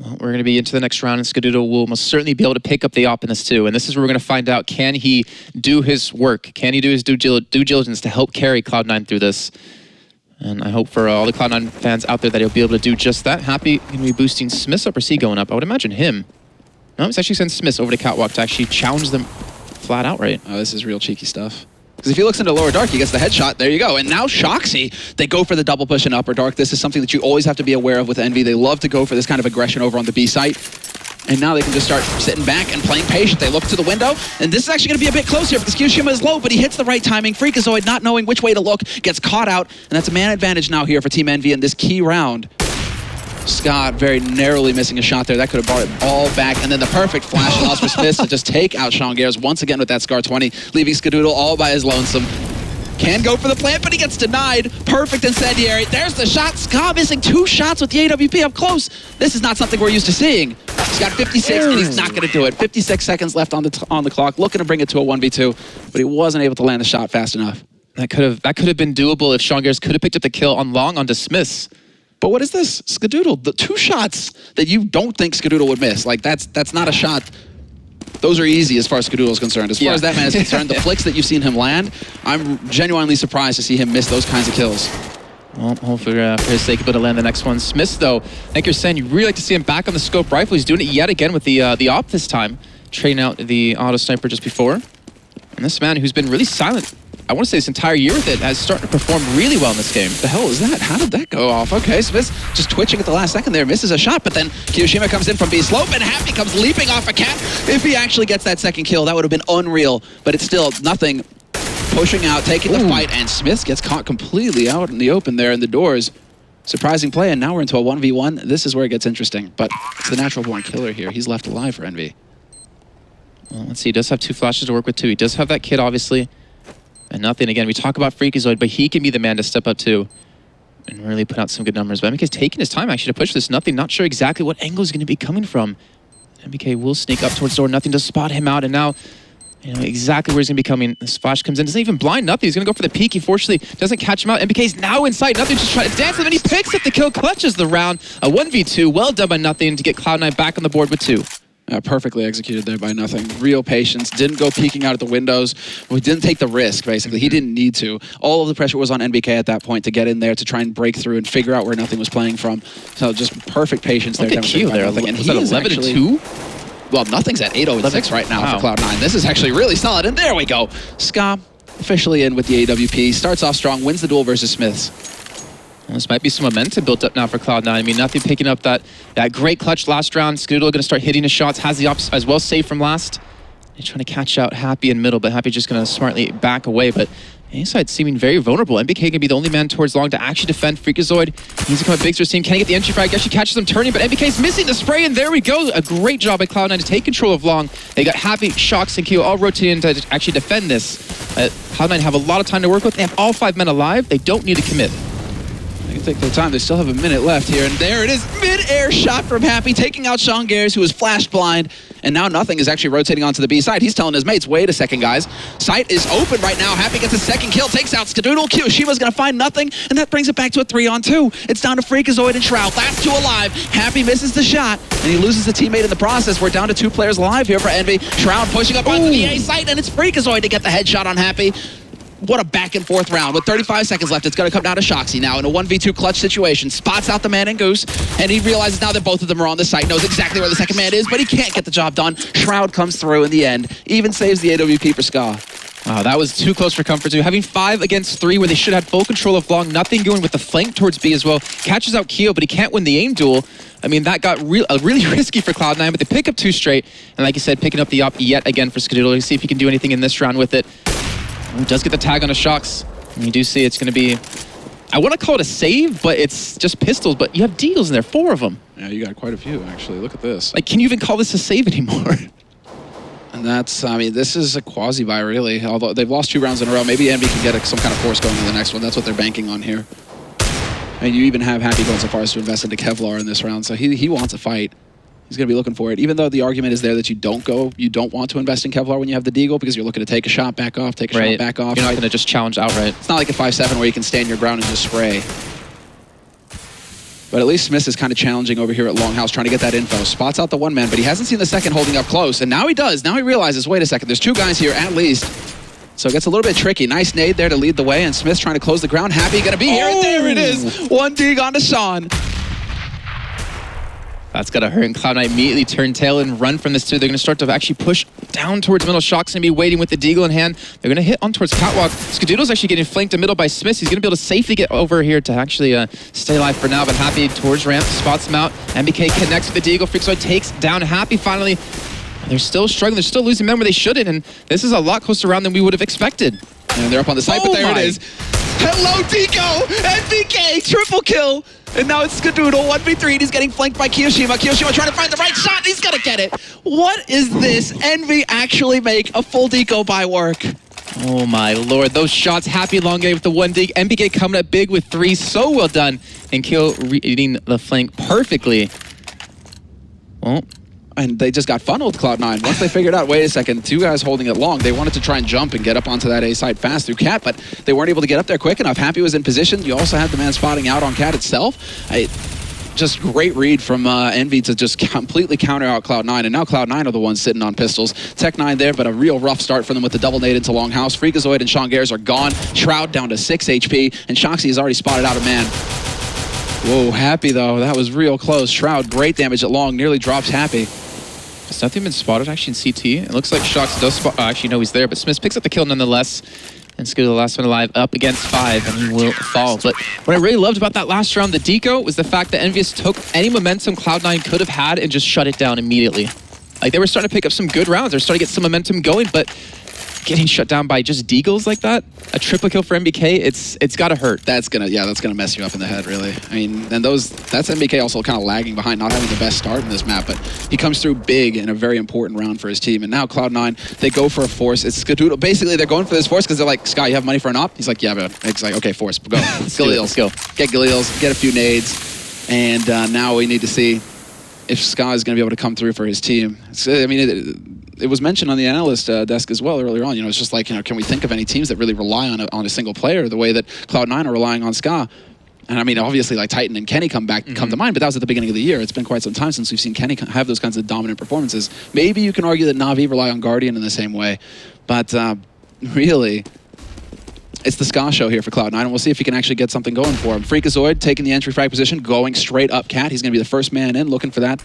Well, we're going to be into the next round, and Skadoodle will most certainly be able to pick up the op in this too. And this is where we're going to find out, can he do his work? Can he do his due diligence to help carry Cloud9 through this? And I hope for all the Cloud9 fans out there that he'll be able to do just that. Happy going to be boosting Smith's up or C going up. I would imagine him. No, it's actually sent Smith's over to Catwalk to actually challenge them flat out, right? Oh, this is real cheeky stuff. Because if he looks into lower dark, he gets the headshot. There you go. And now Shoxy, they go for the double push in upper dark. This is something that you always have to be aware of with EnVy. They love to go for this kind of aggression over on the B site. And now they can just start sitting back and playing patient. They look to the window, and this is actually going to be a bit closer because Kiyoshima is low, but he hits the right timing. Freakazoid, not knowing which way to look, gets caught out, and that's a man advantage now here for Team EnVy in this key round. Scott very narrowly missing a shot there. That could have brought it all back. And then the perfect flash allows for Smith to just take out Sean Gares once again with that Scar 20, leaving Skadoodle all by his lonesome. Can go for the plant, but he gets denied. Perfect incendiary. There's the shot. Scott missing 2 shots with the AWP up close. This is not something we're used to seeing. He's got 56, and he's not going to do it. 56 seconds left on the clock, looking to bring it to a 1v2, but he wasn't able to land the shot fast enough. That could have been doable if Sean Gares could have picked up the kill on long on Dismiss. But what is this? Skadoodle, the 2 shots that you don't think Skadoodle would miss. Like, that's not a shot. Those are easy as far as Skadoodle is concerned. As far as that man is concerned, the flicks that you've seen him land, I'm genuinely surprised to see him miss those kinds of kills. Well, hopefully for his sake, able to land the next one. Smith, though, like you're saying, you'd really like to see him back on the scope rifle. He's doing it yet again with the op this time, trading out the auto sniper just before. And this man, who's been really silent, I want to say this entire year with it, has started to perform really well in this game. The hell is that? How did that go off? Okay, Smith just twitching at the last second there, misses a shot, but then Kiyoshima comes in from B slope, and Happy comes leaping off a cap. If he actually gets that second kill, that would have been unreal, but it's still nothing. Pushing out, taking the fight, and Smith gets caught completely out in the open there in the doors. Surprising play, and now we're into a 1v1. This is where it gets interesting, but it's the natural born killer here. He's left alive for Envy. Well, let's see, he does have 2 flashes to work with too. He does have that kid, obviously. And nothing, again, we talk about Freakazoid, but he can be the man to step up too and really put out some good numbers. But MBK's taking his time actually to push this. Nothing, not sure exactly what angle is going to be coming from. MBK will sneak up towards the door. Nothing to spot him out, and now you know exactly where he's going to be coming. The splash comes in, doesn't even blind Nothing. He's going to go for the peek. He fortunately doesn't catch him out. MBK's now inside. Nothing just trying to dance him, and he picks up the kill, clutches the round. A 1v2, well done by Nothing to get Cloud9 back on the board with 2. Perfectly executed there by Nothing. Real patience. Didn't go peeking out at the windows. We didn't take the risk, basically. He didn't need to. All of the pressure was on NBK at that point to get in there to try and break through and figure out where Nothing was playing from. So just perfect patience there. Look at Q there. And was that 11-2? Well, Nothing's at 8-0-6 right now for Cloud9. This is actually really solid. And there we go. Ska officially in with the AWP. Starts off strong, wins the duel versus Smiths. Well, this might be some momentum built up now for Cloud9. I mean, Nothing picking up that great clutch last round. Skadoodle going to start hitting his shots. Has the ops as well saved from last. He's trying to catch out Happy in middle, but Happy just going to smartly back away. But inside seeming very vulnerable. MBK can be the only man towards long to actually defend Freakazoid. He's come up big for his team. Can he get the entry frag? Actually catches him turning, but MBK's missing the spray, and there we go. A great job by Cloud9 to take control of long. They got Happy, Shox, and Q all rotating to actually defend this. Cloud9 have a lot of time to work with. They have all 5 men alive. They don't need to commit. They can take their time. They still have a minute left here, and there it is. Mid-air shot from Happy, taking out Sean Gares, who was flashed blind, and now Nothing is actually rotating onto the B side. He's telling his mates, wait a second, guys. Site is open right now. Happy gets a second kill, takes out Skadoodle. Kiyoshima's going to find Nothing, and that brings it back to a 3-on-2. It's down to Freakazoid and Shroud. Last 2 alive. Happy misses the shot, and he loses a teammate in the process. We're down to 2 players alive here for Envy. Shroud pushing up onto the A site, and it's Freakazoid to get the headshot on Happy. What a back and forth round. With 35 seconds left, it's going to come down to Shoxy now in a 1v2 clutch situation. Spots out the man and Goose, and he realizes now that both of them are on the site, knows exactly where the second man is, but he can't get the job done. Shroud comes through in the end, even saves the AWP for Ska. Wow, that was too close for comfort too. Having 5 against 3 where they should have full control of long. Nothing going with the flank towards B as well. Catches out Keo, but he can't win the aim duel. I mean, that got really risky for Cloud9, but they pick up 2 straight. And like you said, picking up the op yet again for Skadoodle. Let's see if he can do anything in this round with it. He does get the tag on a Shox. And you do see it's going to be, I want to call it a save, but it's just pistols. But you have deals in there, 4 of them. Yeah, you got quite a few, actually. Look at this. Like, can you even call this a save anymore? And that's, I mean, this is a quasi-buy, really. Although they've lost 2 rounds in a row. Maybe Envy can get some kind of force going in the next one. That's what they're banking on here. And you even have Happy going so far as to invest into Kevlar in this round. So he wants a fight. He's going to be looking for it. Even though the argument is there that you don't want to invest in Kevlar when you have the Deagle because you're looking to take a shot, back off, take a shot, back off. You're not going to just challenge outright. It's not like a 5-7 where you can stand your ground and just spray. But at least Smith is kind of challenging over here at Longhouse, trying to get that info. Spots out the 1 man, but he hasn't seen the second holding up close. And now he does. Now he realizes, wait a second, there's 2 guys here at least. So it gets a little bit tricky. Nice nade there to lead the way, and Smith's trying to close the ground. Happy going to be here, and there it is. 1 dig onto Sean. That's got to hurt, and Cloud9 immediately turn tail and run from this too. They're going to start to actually push down towards middle. Shock's going to be waiting with the Deagle in hand. They're going to hit on towards Catwalk. Skadoodle's actually getting flanked in middle by Smith. He's going to be able to safely get over here to actually stay alive for now, but Happy towards ramp, spots him out. MBK connects with the Deagle. Freakazoid takes down Happy finally. They're still struggling. They're still losing men where they shouldn't, and this is a lot closer around than we would have expected. And they're up on the site, but there it is. Hello, Deco! NBK, triple kill! And now it's Skadoodle, 1v3, and he's getting flanked by Kiyoshima. Kiyoshima trying to find the right shot, and he's gonna get it. What is this? Envy actually make a full deco buy work. Oh my lord, those shots. Happy long game with the 1 dig. MBK coming up big with 3, so well done. And Kill reading the flank perfectly. Well, and they just got funneled, Cloud9. Once they figured out, wait a second, 2 guys holding it long, they wanted to try and jump and get up onto that A side fast through Cat, but they weren't able to get up there quick enough. Happy was in position. You also had the man spotting out on Cat itself. Just great read from Envy to just completely counter out Cloud9, and now Cloud9 are the ones sitting on pistols. Tech9 there, but a real rough start for them with the double nade into Longhouse. Freakazoid and Sean Gares are gone. Shroud down to 6 HP, and Shoxy has already spotted out a man. Whoa, Happy though, that was real close. Shroud, great damage at long, nearly drops Happy. has nothing been spotted actually in CT. It looks like Shox does spot, actually no, he's there, but Smith picks up the kill nonetheless. And Scooter, the last one alive, up against 5, and he will fall. But what I really loved about that last round, the deco, was the fact that EnVyUS took any momentum Cloud9 could have had and just shut it down immediately. Like, they were starting to pick up some good rounds. They were starting to get some momentum going, but getting shut down by just deagles like that, a triple kill for MBK, it's gotta hurt. That's gonna mess you up in the head, really. I mean, and that's MBK also kind of lagging behind, not having the best start in this map, but he comes through big in a very important round for his team. And now Cloud9, they go for a force. It's Skadoodle. Basically, they're going for this force because they're like, Sky, you have money for an op? He's like, yeah, man. He's like, okay, force, go. Let's go. Get Galils, get a few nades, and now we need to see if Sky is going to be able to come through for his team. I mean, it was mentioned on the analyst desk as well earlier on. You know, it's just like, you know, can we think of any teams that really rely on a single player the way that Cloud9 are relying on Ska? And I mean, obviously, like Titan and Kenny come to mind, but that was at the beginning of the year. It's been quite some time since we've seen Kenny have those kinds of dominant performances. Maybe you can argue that Na'Vi rely on Guardian in the same way, but really, it's the Ska show here for Cloud9, and we'll see if he can actually get something going for him. Freakazoid taking the entry frag position, going straight up Cat. He's going to be the first man in, looking for that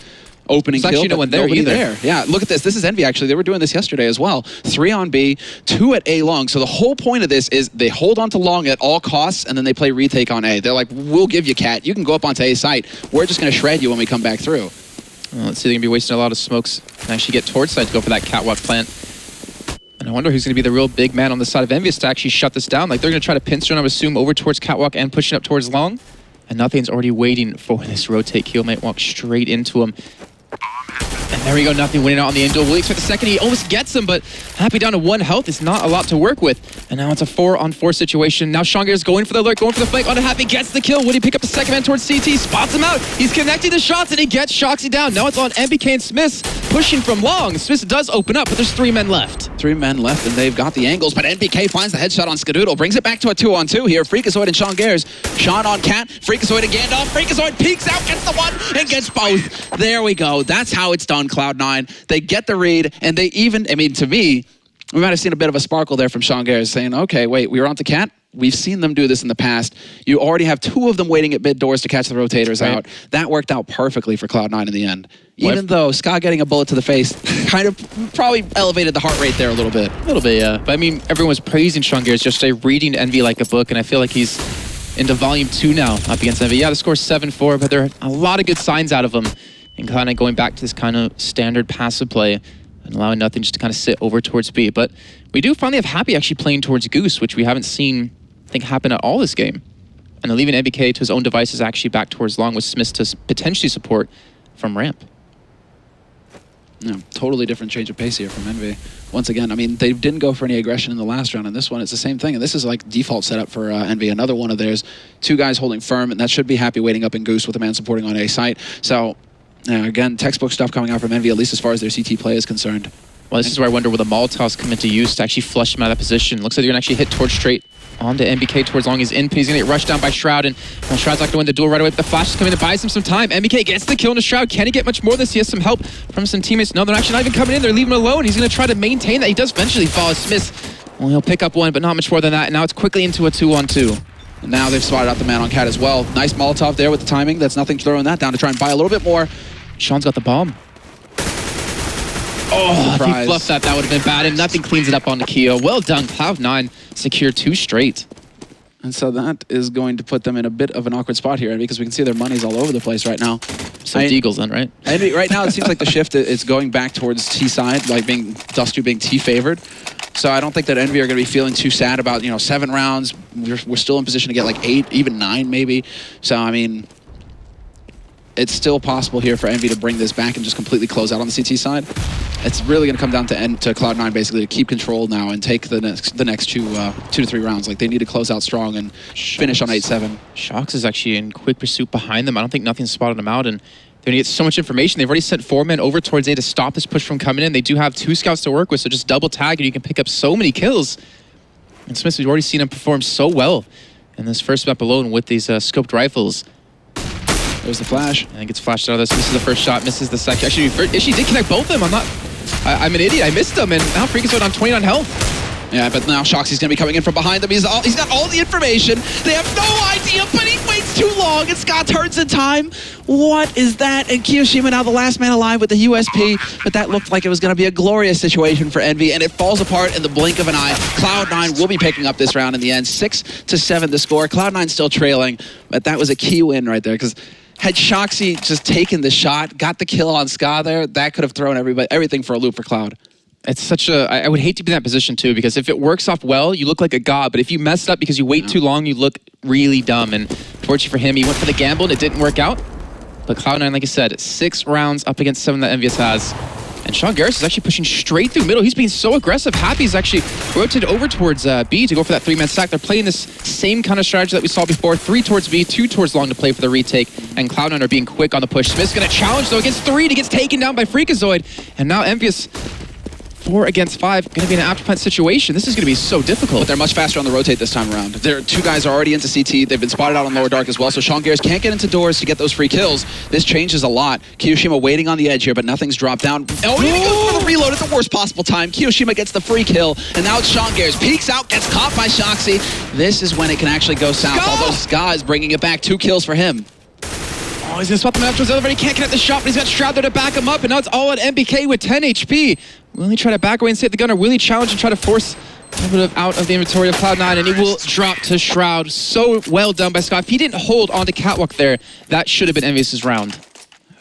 opening kill. There's actually no one there either. Yeah, look at this. This is Envy, actually. They were doing this yesterday as well. 3 on B, 2 at A long. So the whole point of this is they hold on to long at all costs, and then they play retake on A. They're like, we'll give you Cat. You can go up onto A site. We're just going to shred you when we come back through. Well, let's see, they're going to be wasting a lot of smokes and actually get towards side to go for that catwalk plant. And I wonder who's going to be the real big man on the side of EnVyUS to actually shut this down. Like, they're going to try to pincer, I would assume, over towards catwalk and pushing up towards long. And Nothing's already waiting for this rotate. Keel might walk straight into him. And there we go, Nothing winning out on the Angel. Will expect the second. He almost gets him, but Happy down to 1 health. It's not a lot to work with. And now it's a 4-on-4 situation. Now Shongare's going for the alert, going for the flank. On to Happy, gets the kill. Would he pick up the second man towards CT? Spots him out. He's connecting the shots, and he gets Shoxy down. Now it's on MBK and Smith pushing from long. Smith does open up, but there's 3 men left. 3 men left, and they've got the angles, but NBK finds the headshot on Skadoodle, brings it back to a 2-on-2 here. Freakazoid and Sean Gares. Sean on Cat, Freakazoid and Gandalf. Freakazoid peeks out, gets the 1, and gets both. There we go. That's how it's done, Cloud9. They get the read, and they even, I mean, to me, we might have seen a bit of a sparkle there from Sean Gares saying, okay, wait, we were on to Cat. We've seen them do this in the past. You already have 2 of them waiting at mid doors to catch the rotators out. That worked out perfectly for Cloud9 in the end. Even though Scott getting a bullet to the face kind of probably elevated the heart rate there a little bit. A little bit, yeah. But I mean, everyone was praising Sean Gares yesterday, reading Envy like a book, and I feel like he's into volume 2 now up against Envy. Yeah, the score's 7-4, but there are a lot of good signs out of him. And kind of going back to this kind of standard passive play and allowing Nothing just to kind of sit over towards B. But we do finally have Happy actually playing towards Goose, which we haven't seen, I think, happen at all this game. And they're leaving MBK to his own devices actually back towards long with Smith to potentially support from ramp. Yeah, totally different change of pace here from Envy. Once again, I mean, they didn't go for any aggression in the last round, and this one, it's the same thing. And this is like default setup for Envy. Another one of theirs, 2 guys holding firm, and that should be Happy waiting up in Goose with a man supporting on A site. So, again, textbook stuff coming out from Envy, at least as far as their CT play is concerned. Well, this is where I wonder will the Molotovs come into use to actually flush him out of that position. Looks like they're going to actually hit towards straight onto MBK towards long. He's in, he's going to get rushed down by Shroud, and Shroud's not going to win the duel right away, but the flash is coming to buy him some time. MBK gets the kill into Shroud. Can he get much more of this? He has some help from some teammates. No, they're actually not even coming in. They're leaving him alone. He's going to try to maintain that. He does eventually fall. Smith, well, he'll pick up 1, but not much more than that, and now it's quickly into a 2-on-2. And now they've spotted out the man on Cat as well. Nice Molotov there with the timing. That's Nothing throwing that down to try and buy a little bit more. Sean's got the bomb. Oh, if he fluffed that, that would have been bad. And Nothing cleans it up onto Keo. Well done, Cloud9 secure 2 straight. And so that is going to put them in a bit of an awkward spot here, because we can see their money's all over the place right now. Some Deagles then, right? And right now it seems like the shift is going back towards T side, like Dust2 being T favored. So I don't think that Envy are going to be feeling too sad about, 7 rounds. We're still in position to get like 8, even 9 maybe. So I mean, it's still possible here for Envy to bring this back and just completely close out on the CT side. It's really going to come down to Cloud9 basically to keep control now and take the next 2 to 3 rounds. Like, they need to close out strong and finish on 8-7. Shox is actually in quick pursuit behind them. I don't think nothing's spotted them out, and they're going to get so much information. They've already sent 4 men over towards A to stop this push from coming in. They do have 2 scouts to work with, so just double tag and you can pick up so many kills. And Smith, we've already seen him perform so well in this first map alone with these scoped rifles. There's the flash. And it gets flashed out of this. Misses the first shot, misses the second. Actually, she did connect both of them. I'm an idiot. I missed them, and now Freakazoid on 29 health. Yeah, but now Shoxy's going to be coming in from behind them. He's got all the information. They have no idea, but he waits too long, and Scott turns in time. What is that? And Kiyoshima now the last man alive with the USP, but that looked like it was going to be a glorious situation for Envy, and it falls apart in the blink of an eye. Cloud9 will be picking up this round in the end. 6-7 the score. Cloud9 still trailing, but that was a key win right there, because had Shoxy just taken the shot, got the kill on Ska there, that could have thrown everything for a loop for Cloud. It's such a... I would hate to be in that position too, because if it works off well, you look like a god, but if you mess it up because you wait too long, you look really dumb. And fortunately for him, he went for the gamble and it didn't work out. But Cloud9, like I said, 6 rounds up against 7 that EnVyUS has. And Sean Garris is actually pushing straight through middle. He's being so aggressive. Happy's actually rotated over towards B to go for that 3-man stack. They're playing this same kind of strategy that we saw before. 3 towards B, 2 towards long to play for the retake. And Cloud9 are being quick on the push. Smith's going to challenge, though, against 3. He gets taken down by Freakazoid. And now EnVyUS 4 against 5, going to be in an after-plant situation. This is going to be so difficult. But they're much faster on the rotate this time around. Their 2 guys are already into CT. They've been spotted out on lower dark as well, so Sean Garris can't get into doors to get those free kills. This changes a lot. Kiyoshima waiting on the edge here, but nothing's dropped down. Oh, he goes for the reload at the worst possible time. Kiyoshima gets the free kill, and now it's Sean Garris. Peeks out, gets caught by Shoxy. This is when it can actually go south, although Ska is bringing it back. 2 kills for him. Oh, he's going to swap the map towards the other, but he can't connect the shot, but he's got Shroud there to back him up, and now it's all on MBK with 10 HP. Will he try to back away and save the gunner? Will he challenge and try to force a little bit out of the inventory of Cloud9, and he will drop to Shroud. So well done by Scott. If he didn't hold on to Catwalk there, that should have been EnVyUS' round.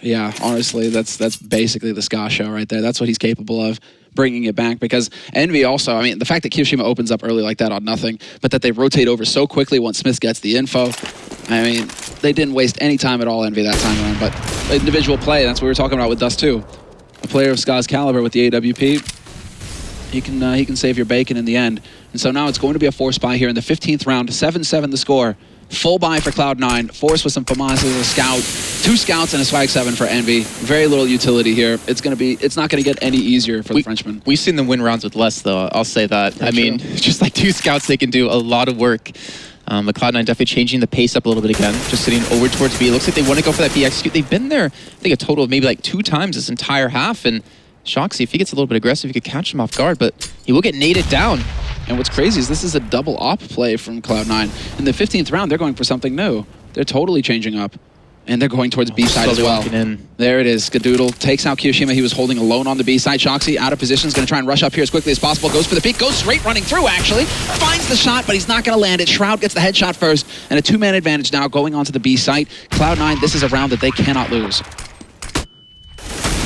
Yeah, honestly, that's basically the Ska show right there. That's what he's capable of, bringing it back, because Envy also, I mean, the fact that Kiyoshima opens up early like that on nothing, but that they rotate over so quickly once Smith gets the info, I mean, they didn't waste any time at all, Envy, that time around, but individual play, that's what we were talking about with Dust2. A player of Ska's caliber with the AWP, he can save your bacon in the end. And so now it's going to be a force buy here in the 15th round, 7-7 the score. Full buy for Cloud9, force with some FAMAS as a scout, 2 scouts and a swag 7 for Envy. Very little utility here. It's not gonna get any easier for the Frenchman. We've seen them win rounds with less, though. I'll say that. That's I mean, just like 2 scouts, they can do a lot of work. But Cloud9 definitely changing the pace up a little bit again, just sitting over towards B. It looks like they want to go for that B execute. They've been there, I think, a total of maybe like 2 times this entire half. And Shoxy, if he gets a little bit aggressive, he could catch him off guard, but he will get naded down. And what's crazy is this is a double op play from Cloud9. In the 15th round, they're going for something new. They're totally changing up. And they're going towards B side as well. There it is. Skadoodle takes out Kiyoshima. He was holding alone on the B side. Shoxy out of position. Is going to try and rush up here as quickly as possible. Goes for the peek. Goes straight running through, actually. Finds the shot, but he's not going to land it. Shroud gets the headshot first. And a 2-man advantage now going onto the B site. Cloud9, this is a round that they cannot lose.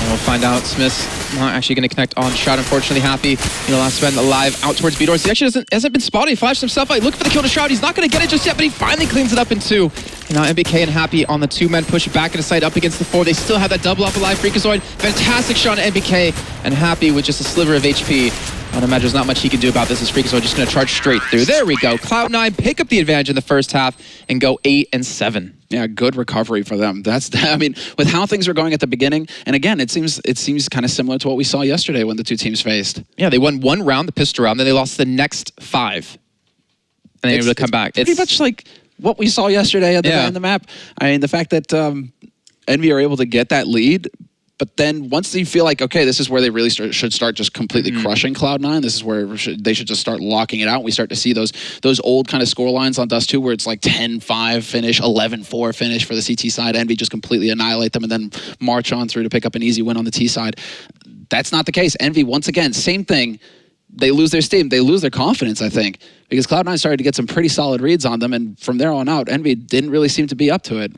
And we'll find out. Smith's not actually going to connect on Shroud, unfortunately. Happy, last man alive out towards B doors. He actually hasn't been spotted. He flashed himself out. He looked for the kill to Shroud. He's not going to get it just yet, but he finally cleans it up in 2. And now MBK and Happy on the 2-man push back into side up against the 4. They still have that double up alive. Freakazoid, fantastic shot on MBK, and Happy with just a sliver of HP. I would imagine there's not much he can do about this as Freakazoid just going to charge straight through. There we go. Cloud9 pick up the advantage in the first half and go 8-7. Yeah, good recovery for them. I mean, with how things were going at the beginning, and again, it seems kind of similar to what we saw yesterday when the 2 teams faced. Yeah, they won 1 round, the pistol round, then they lost the next 5. And they were able to come back. It's pretty much like what we saw yesterday at the map. I mean, the fact that Envy are able to get that lead, but then once you feel like, okay, this is where they really should start just completely crushing Cloud9. This is where they should just start locking it out. We start to see those old kind of score lines on Dust2 where it's like 10-5 finish, 11-4 finish for the CT side. Envy just completely annihilate them and then march on through to pick up an easy win on the T side. That's not the case. Envy, once again, same thing. They lose their steam. They lose their confidence, I think, because Cloud9 started to get some pretty solid reads on them, and from there on out, Envy didn't really seem to be up to it.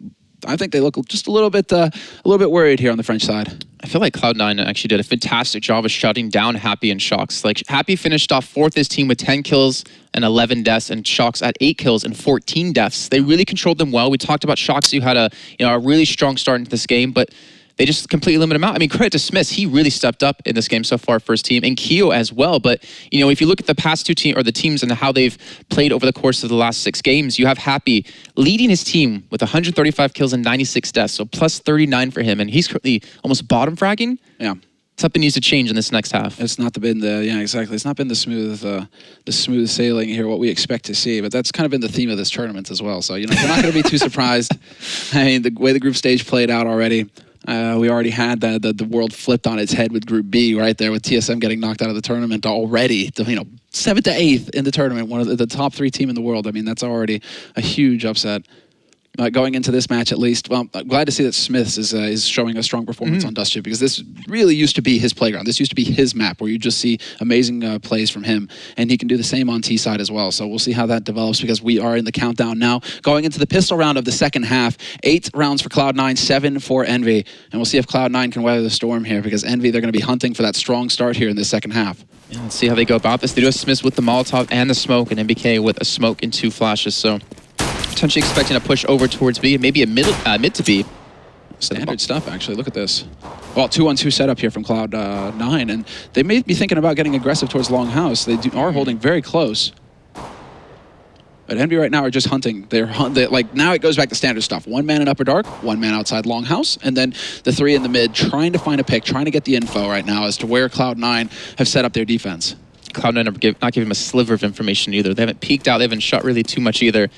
I think they look just a little bit worried here on the French side. I feel like Cloud9 actually did a fantastic job of shutting down Happy and Shox. Like, Happy finished off 4th this team with 10 kills and 11 deaths, and Shox at 8 kills and 14 deaths. They really controlled them well. We talked about Shox, who had a really strong start into this game, but they just completely limited him out. I mean, credit to Smith. He really stepped up in this game so far, first team, and Keo as well. But, if you look at the past 2 teams, or the teams and how they've played over the course of the last 6 games, you have Happy leading his team with 135 kills and 96 deaths, so plus 39 for him, and he's currently almost bottom fragging. Yeah. Something needs to change in this next half. It's not been exactly. It's not been the smooth sailing here, what we expect to see. But that's kind of been the theme of this tournament as well. So we're not going to be too surprised. I mean, the way the group stage played out already. We already had the world flipped on its head with Group B right there, with TSM getting knocked out of the tournament already. 7th to 8th in the tournament, one of the top 3 team in the world. I mean, that's already a huge upset. Going into this match, at least, well, I'm glad to see that Smiths is showing a strong performance on Dust2, because this really used to be his playground. This used to be his map, where you just see amazing plays from him, and he can do the same on T side as well. So we'll see how that develops, because we are in the countdown now, going into the pistol round of the second half. 8 rounds for Cloud9, 7 for Envy, and we'll see if Cloud9 can weather the storm here, because Envy, they're going to be hunting for that strong start here in the second half. Yeah, let's see how they go about this. They do have Smiths with the Molotov and the smoke, and MBK with a smoke and 2 flashes. So potentially expecting a push over towards B, maybe a mid to B. Standard stuff, actually. Look at this. Well, 2-on-2 setup here from Cloud9, and they may be thinking about getting aggressive towards Longhouse. They are holding very close. But Envy right now are just hunting. They're like, now it goes back to standard stuff. 1 man in Upper Dark, 1 man outside Longhouse, and then the 3 in the mid, trying to find a pick, trying to get the info right now as to where Cloud9 have set up their defense. Cloud9 are not giving him a sliver of information either. They haven't peeked out. They haven't shot really too much either.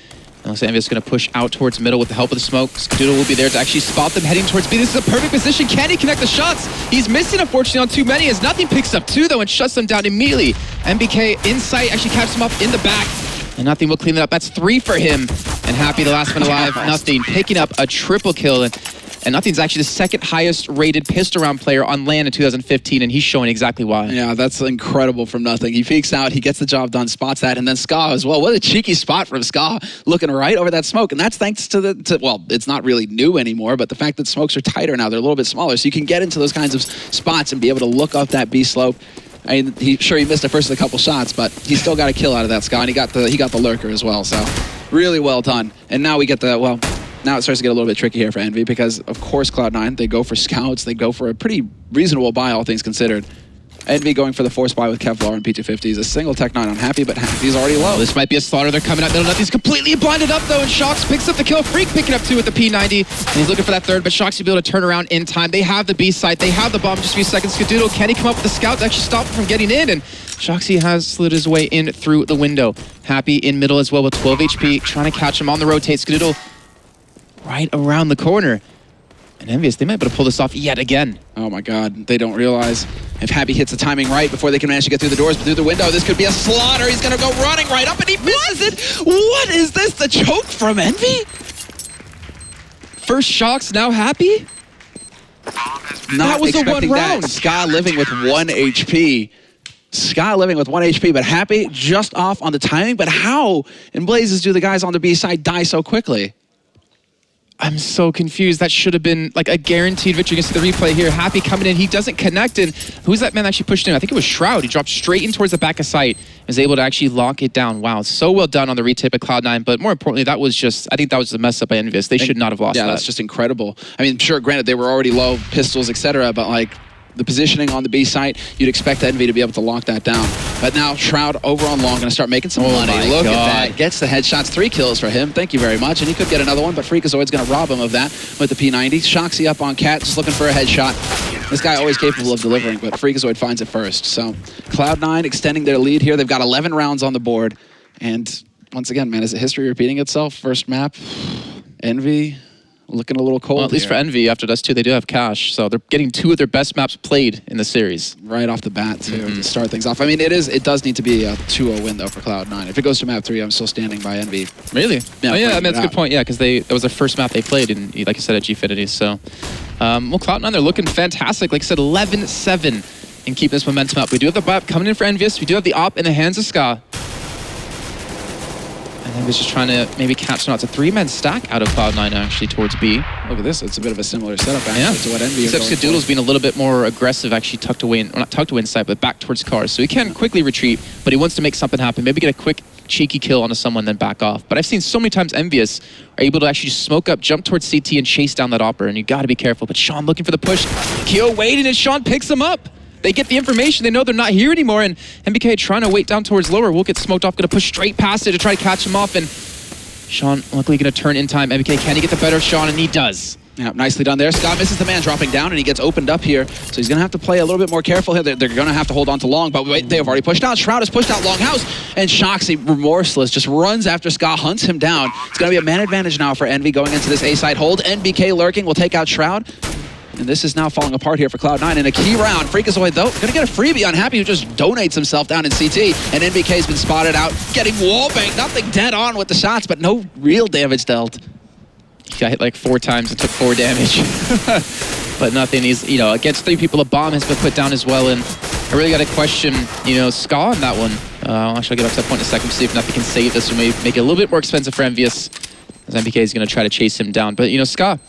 Envy is going to push out towards middle with the help of the smoke. Skadoodle will be there to actually spot them heading towards B. This is a perfect position. Can he connect the shots? He's missing, unfortunately, on too many, as Nothing picks up 2, though, and shuts them down immediately. MBK in sight, actually catches him up in the back, and Nothing will clean it up. That's 3 for him. And Happy, the last one alive. Nothing picking up a triple kill. And Nothing's actually the 2nd highest rated pistol round player on LAN in 2015, and he's showing exactly why. Yeah, that's incredible from Nothing. He peeks out, he gets the job done, spots that, and then SCII as well. What a cheeky spot from SCII, looking right over that smoke. And that's thanks to well, it's not really new anymore, but the fact that smokes are tighter now, they're a little bit smaller, so you can get into those kinds of spots and be able to look up that B slope. I mean, he missed the first of a couple shots, but he still got a kill out of that, SCII, and he got the lurker as well. So really well done. And now we get now it starts to get a little bit tricky here for Envy, because, of course, Cloud9, they go for scouts. They go for a pretty reasonable buy, all things considered. Envy going for the force buy with Kevlar and P250s. A single Tech 9 on Happy, but Happy's already low. This might be a slaughter. They're coming up middle. Nothing's completely blinded up, though, and Shox picks up the kill. Freak picking up 2 with the P90, and he's looking for that 3rd, but Shox will be able to turn around in time. They have the B site. They have the bomb. Just a few seconds. Skadoodle, can he come up with the scout to actually stop him from getting in? And Shoxy has slid his way in through the window. Happy in middle as well with 12 HP, trying to catch him on the rotate. Skadoodle right around the corner. And EnVyUS, they might be able to pull this off yet again. Oh my god, they don't realize if Happy hits the timing right before they can manage to get through the doors, but through the window, this could be a slaughter. He's gonna go running right up, and he misses it. What is this, the choke from Envy? First Shox, now Happy? That was the 1 round. SCII living with 1 HP. SCII living with 1 HP, but Happy just off on the timing. But how in blazes do the guys on the B side die so quickly? I'm so confused. That should have been like a guaranteed victory against the replay here. Happy coming in. He doesn't connect. And who's that man that actually pushed in? I think it was Shroud. He dropped straight in towards the back of sight. Was able to actually lock it down. Wow, so well done on the retake by Cloud9. But more importantly, that was just, I think that was the mess up by EnVyUS. They should not have lost that. Yeah, that's just incredible. I mean, sure, granted, they were already low, pistols, etc., but like, the positioning on the B site, you'd expect Envy to be able to lock that down. But now Shroud over on long, gonna start making some money. Look at that, gets the headshots, 3 kills for him. Thank you very much. And he could get another one, but Freakazoid's gonna rob him of that with the P90. Shoxy up on Cat, just looking for a headshot. This guy always capable of delivering, but Freakazoid finds it first. So Cloud9 extending their lead here. They've got 11 rounds on the board. And once again, man, is it history repeating itself? First map, Envy. Looking a little cold. Well, at least for Envy, after Dust2, they do have cash, so they're getting 2 of their best maps played in the series. Right off the bat, too, to start things off. I mean, it does need to be a 2-0 win, though, for Cloud9. If it goes to map 3, I'm still standing by Envy. Really? Yeah, I mean, that's a good point, yeah, because that was their first map they played, in, like I said, at Gfinity, so. Well, Cloud9, they're looking fantastic. Like I said, 11-7 and keep this momentum up. We do have the bot coming in for EnVyUS. We do have the op in the hands of SCII. I think it's just trying to maybe catch not. It's a 3-man stack out of Cloud9 actually towards B. Look at this. It's a bit of a similar setup actually to what EnVy Except Skadoodle's being a little bit more aggressive, actually tucked away, well, not tucked away inside, but back towards cars. So he can quickly retreat, but he wants to make something happen. Maybe get a quick, cheeky kill onto someone, then back off. But I've seen so many times EnVyUS are able to actually just smoke up, jump towards CT, and chase down that Opera, and you got to be careful. But Sean looking for the push. Kyo waiting, and Sean picks him up. They get the information. They know they're not here anymore, and MBK trying to wait down towards lower. Will get smoked off, going to push straight past it to try to catch him off, and Sean luckily going to turn in time. MBK, can he get the better of Sean? And he does. Yeah, nicely done there. Scott misses the man dropping down, and he gets opened up here. So he's going to have to play a little bit more careful here. They're going to have to hold on to Long, but wait, they have already pushed out. Shroud has pushed out Longhouse, and Shoxy, remorseless, just runs after Scott, hunts him down. It's going to be a man advantage now for EnVy going into this A-side hold. NBK lurking will take out Shroud. And this is now falling apart here for Cloud9 in a key round. Freakazoid, though, going to get a freebie on Happy, who just donates himself down in CT. And NBK's been spotted out, getting wallbanged. Nothing dead on with the shots, but no real damage dealt. He got hit like 4 times and took 4 damage. But nothing. He's, against 3 people, a bomb has been put down as well. And I really got to question, SCII on that one. Actually, I'll get back to that point in a second to see if nothing can save this or maybe make it a little bit more expensive for EnVyUS, as MBK is going to try to chase him down. But, SCII,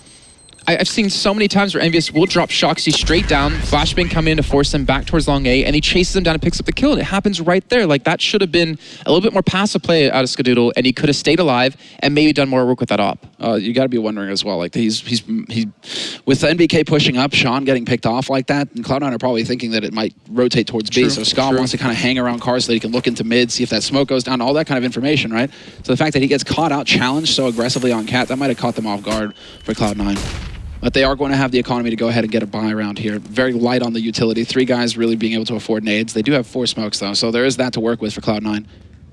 I've seen so many times where EnVyUS will drop Shoxy straight down, Flashbang come in to force them back towards long A, and he chases them down and picks up the kill, and it happens right there. Like, that should have been a little bit more passive play out of Skadoodle, and he could have stayed alive and maybe done more work with that op. You got to be wondering as well, like, he's with NBK pushing up, Sean getting picked off like that, and Cloud9 are probably thinking that it might rotate towards B, so Scott wants to kind of hang around cars so that he can look into mid, see if that smoke goes down, all that kind of information, right? So the fact that he gets caught out, challenged so aggressively on Cat, that might have caught them off guard for Cloud9. But they are going to have the economy to go ahead and get a buy around here. Very light on the utility. 3 guys really being able to afford nades. They do have 4 smokes, though, so there is that to work with for Cloud9.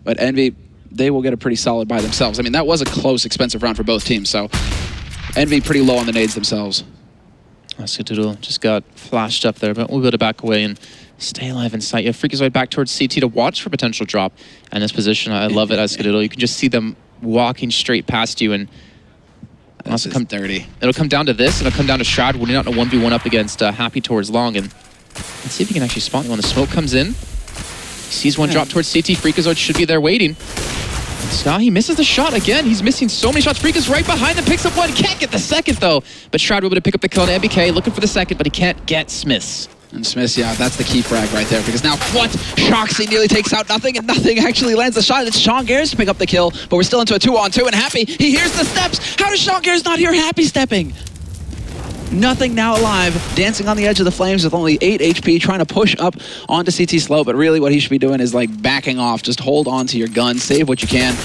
But EnVy, they will get a pretty solid buy themselves. I mean, that was a close, expensive round for both teams, so EnVy pretty low on the nades themselves. Skadoodle just got flashed up there, but we'll be able to back away and stay alive in sight. You have Freakazoid back towards CT to watch for potential drop. And this position, I love it as Skadoodle. You can just see them walking straight past you, and This is dirty. It'll come down to this, and it'll come down to Shroud winning out in a 1v1 up against Happy towards Long. And let's see if he can actually spawn when the smoke comes in. He sees one drop towards CT. Freakazoid should be there waiting. Scott, he misses the shot again. He's missing so many shots. Freaka's right behind him, picks up one. Can't get the second, though. But Shroud will be able to pick up the kill on MBK, looking for the second, but he can't get Smiths. And Smiths, yeah, that's the key frag right there, because now, what? Shoxy nearly takes out nothing, and nothing actually lands the shot. It's Sean Gares to pick up the kill, but we're still into a 2-on-2, and Happy, he hears the steps. How does Sean Gares not hear Happy stepping? Nothing now alive, dancing on the edge of the flames with only 8 HP, trying to push up onto CT slow, but really what he should be doing is like backing off. Just hold on to your gun, save what you can.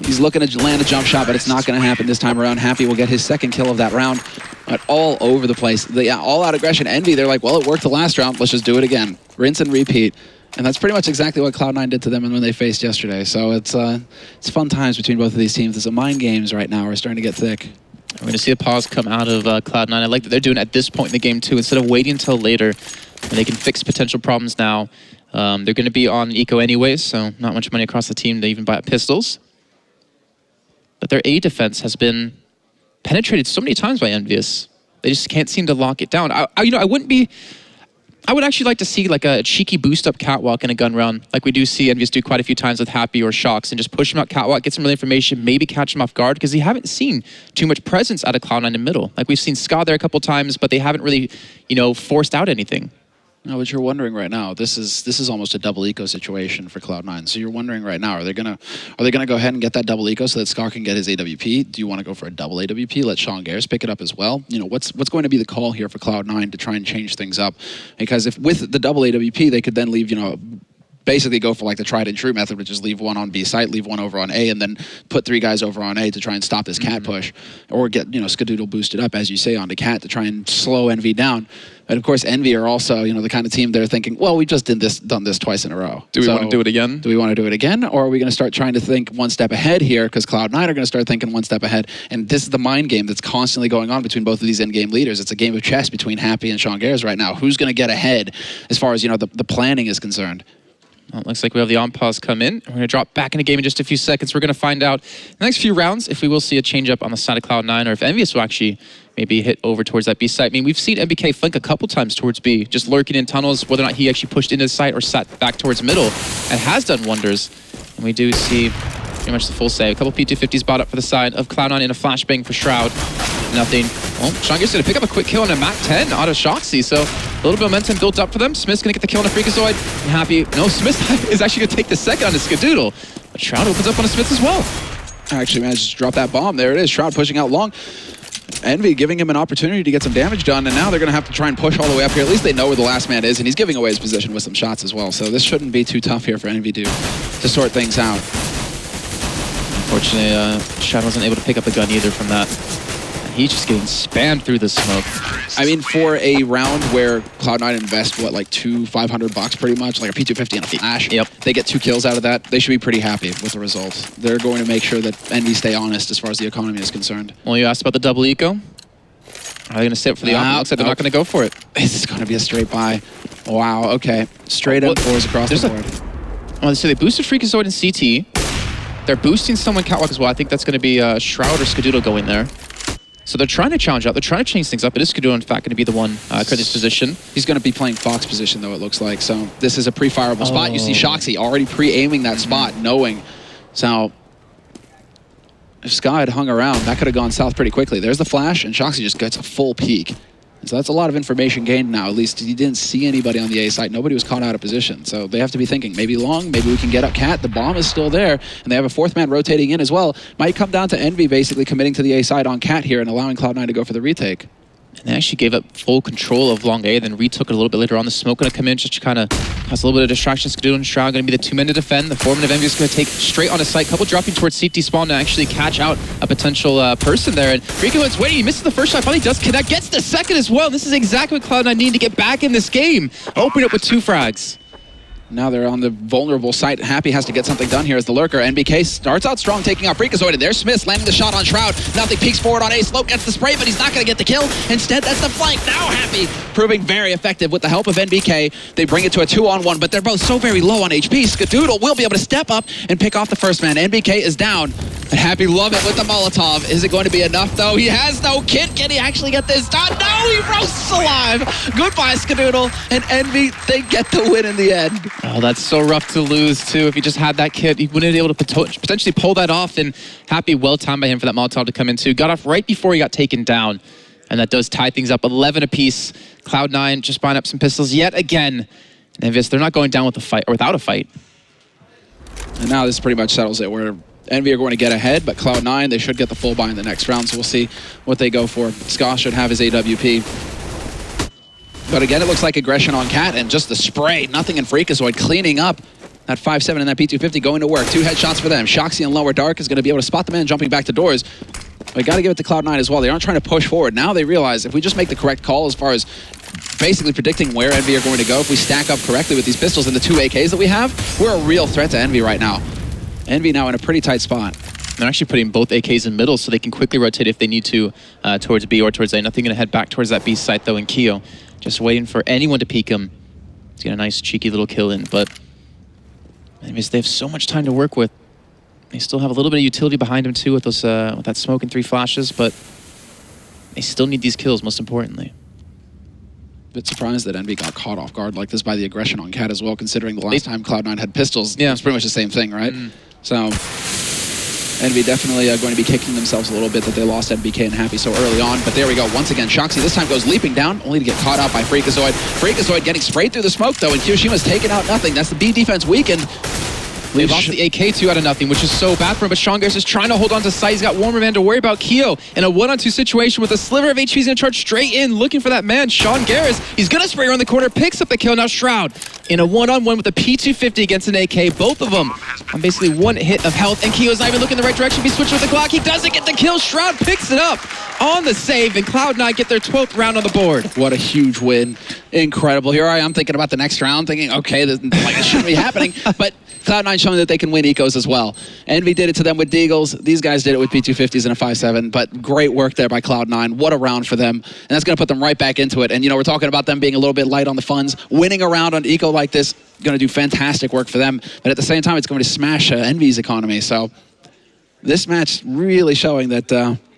He's looking to land a jump shot, but it's not going to happen this time around. Happy will get his second kill of that round. But all over the place. The all-out aggression. EnVy, they're like, well, it worked the last round. Let's just do it again. Rinse and repeat. And that's pretty much exactly what Cloud9 did to them when they faced yesterday. So it's fun times between both of these teams. The mind games right now are starting to get thick. We're going to see a pause come out of Cloud9. I like that they're doing it at this point in the game, too. Instead of waiting until later, and they can fix potential problems now. They're going to be on eco anyways, so not much money across the team to even buy pistols. But their A defense has been penetrated so many times by EnVyUS. They just can't seem to lock it down. I would actually like to see like a cheeky boost up catwalk in a gun round, like we do see EnVyUS do quite a few times with Happy or Shox, and just push him out catwalk, get some real information, maybe catch him off guard, because they haven't seen too much presence out of Cloud9 in the middle. Like we've seen SCII there a couple times, but they haven't really, forced out anything. No, but you're wondering right now, this is almost a double eco situation for Cloud9. So you're wondering right now, are they gonna go ahead and get that double eco so that Scar can get his AWP? Do you want to go for a double AWP? Let Sean Gares pick it up as well. What's going to be the call here for Cloud9 to try and change things up? Because if with the double AWP, they could then leave, basically go for like the tried and true method, which is leave one on B site, leave one over on A, and then put 3 guys over on A to try and stop this Cat push, or get Skadoodle boosted up, as you say, onto Cat to try and slow EnVy down. And of course, EnVy are also the kind of team they're thinking, well, we just done this twice in a row. Do we want to do it again? Do we want to do it again, or are we going to start trying to think one step ahead here? Because Cloud9 are going to start thinking one step ahead, and this is the mind game that's constantly going on between both of these in-game leaders. It's a game of chess between Happy and Sean Gares right now. Who's going to get ahead as far as the planning is concerned? Well, it looks like we have the on-pause come in. We're going to drop back in the game in just a few seconds. We're going to find out in the next few rounds if we will see a change-up on the side of Cloud9, or if EnVyUS will actually maybe hit over towards that B site. I mean, we've seen MBK flank a couple times towards B, just lurking in tunnels, whether or not he actually pushed into the site or sat back towards middle, and has done wonders. And we do see Pretty much the full save. A couple P250s bought up for the side of Cloud9 in a flashbang for Shroud. Nothing. Well, Sean Gears going to pick up a quick kill on a Mac 10 out of Shoxy, so a little bit of momentum built up for them. Smith's going to get the kill on a Freakazoid. And Happy. No, Smith is actually going to take the second on a Skadoodle. But Shroud opens up on a Smith as well. Actually managed to drop that bomb. There it is. Shroud pushing out long. Envy giving him an opportunity to get some damage done, and now they're going to have to try and push all the way up here. At least they know where the last man is, and he's giving away his position with some shots as well. So this shouldn't be too tough here for Envy to sort things out. Unfortunately, Shroud wasn't able to pick up a gun either from that. He's just getting spammed through the smoke. I mean, for a round where Cloud9 invest, what, like $500 pretty much, like a P250 and a flash. Yep. They get 2 kills out of that. They should be pretty happy with the results. They're going to make sure that Envy stay honest as far as the economy is concerned. Well, you asked about the double eco. Are they going to sit for the op? Looks like they're not going to go for it. This is going to be a straight buy. Wow, okay. Straight M4s across the board. Well, so they boosted Freakazoid and CT. They're boosting someone Catwalk as well. I think that's going to be Shroud or Skadoodle going there. So they're trying to challenge out. They're trying to change things up. It is Skadoodle, in fact, going to be the one current this position. He's going to be playing Fox position, though, it looks like. So this is a pre-fireable spot. You see Shoxy already pre-aiming that spot, knowing. So if Sky had hung around, that could have gone south pretty quickly. There's the flash, and Shoxy just gets a full peek. So that's a lot of information gained now. At least he didn't see anybody on the A site. Nobody was caught out of position. So they have to be thinking, maybe long, maybe we can get up Cat. The bomb is still there. And they have a 4th man rotating in as well. Might come down to Envy basically committing to the A side on Cat here and allowing Cloud9 to go for the retake. And they actually gave up full control of long A, then retook it a little bit later on. The smoke going to come in just to kind of cause a little bit of distraction. Skadoodle and Shroud going to be the 2 men to defend. The 4 men of Envy is going to take straight on a site. Couple dropping towards CT spawn to actually catch out a potential person there. And Freakazoid's waiting. He misses the first shot. Finally does connect. Gets the second as well. And this is exactly what Cloud9 need to get back in this game. Open up with 2 frags. Now they're on the vulnerable site. Happy has to get something done here as the lurker. NBK starts out strong, taking out Freakazoid, and there's Smith landing the shot on Shroud. Nothing peeks forward on A. Slope gets the spray, but he's not going to get the kill. Instead, that's the flank. Now Happy proving very effective with the help of NBK. They bring it to a 2-on-1, but they're both so very low on HP. Skadoodle will be able to step up and pick off the first man. NBK is down, and Happy love it with the Molotov. Is it going to be enough, though? He has no kit. Can he actually get this done? No, he roasts alive. Goodbye, Skadoodle, and Envy, they get the win in the end. Oh, that's so rough to lose, too. If he just had that kit, he wouldn't be able to potentially pull that off, and Happy, well timed by him for that Molotov to come in, too. Got off right before he got taken down, and that does tie things up 11 apiece. Cloud9 just buying up some pistols yet again. And EnVyUS, they're not going down with a fight, or without a fight. And now this pretty much settles it, where Envy are going to get ahead, but Cloud9, they should get the full buy in the next round, so we'll see what they go for. Ska should have his AWP. But again, it looks like aggression on Cat, and just the spray, nothing in Freakazoid, cleaning up that 5-7 and that P250 going to work. 2 headshots for them. Shoxy in lower dark is going to be able to spot the man jumping back to doors. We got to give it to Cloud9 as well. They aren't trying to push forward. Now they realize if we just make the correct call as far as basically predicting where Envy are going to go, if we stack up correctly with these pistols and the 2 AKs that we have, we're a real threat to Envy right now. Envy now in a pretty tight spot. They're actually putting both AKs in middle so they can quickly rotate if they need to towards B or towards A. Nothing going to head back towards that B site, though, in Keo. Just waiting for anyone to peek him. He's got a nice, cheeky little kill in, but anyways, they have so much time to work with. They still have a little bit of utility behind them, too, with those with that smoke and 3 flashes, but they still need these kills, most importantly. Bit surprised that Envy got caught off guard like this by the aggression on Cat as well, considering the last time Cloud9 had pistols. Yeah. It was pretty much the same thing, right? So Envy definitely going to be kicking themselves a little bit that they lost NBK and Happy so early on. But there we go. Once again, Shoxy this time goes leaping down, only to get caught out by Freakazoid. Freakazoid getting sprayed through the smoke, though, and Kiyoshima's taken out nothing. That's the B defense weakened. They lost the AK2 out of nothing, which is so bad for him, but Sean Gears is trying to hold on to sight. He's got one more man to worry about. Keo in a 1-on-2 situation with a sliver of HP. He's going to charge straight in, looking for that man, Sean Gears. He's going to spray around the corner, picks up the kill. Now Shroud in a 1-on-1 with a P250 against an AK. Both of them on basically 1 hit of health, and Keo's not even looking in the right direction. He switches with the Glock. He doesn't get the kill. Shroud picks it up on the save, and Cloud9 get their 12th round on the board. What a huge win. Incredible. Here I am thinking about the next round, thinking, okay, this shouldn't be happening, but Cloud9 showing that they can win ecos as well. Envy did it to them with Deagles. These guys did it with P250s and a 5-7, but great work there by Cloud9. What a round for them. And that's going to put them right back into it. And, you know, we're talking about them being a little bit light on the funds. Winning a round on eco like this, going to do fantastic work for them. But at the same time, it's going to smash Envy's economy. So this match really showing that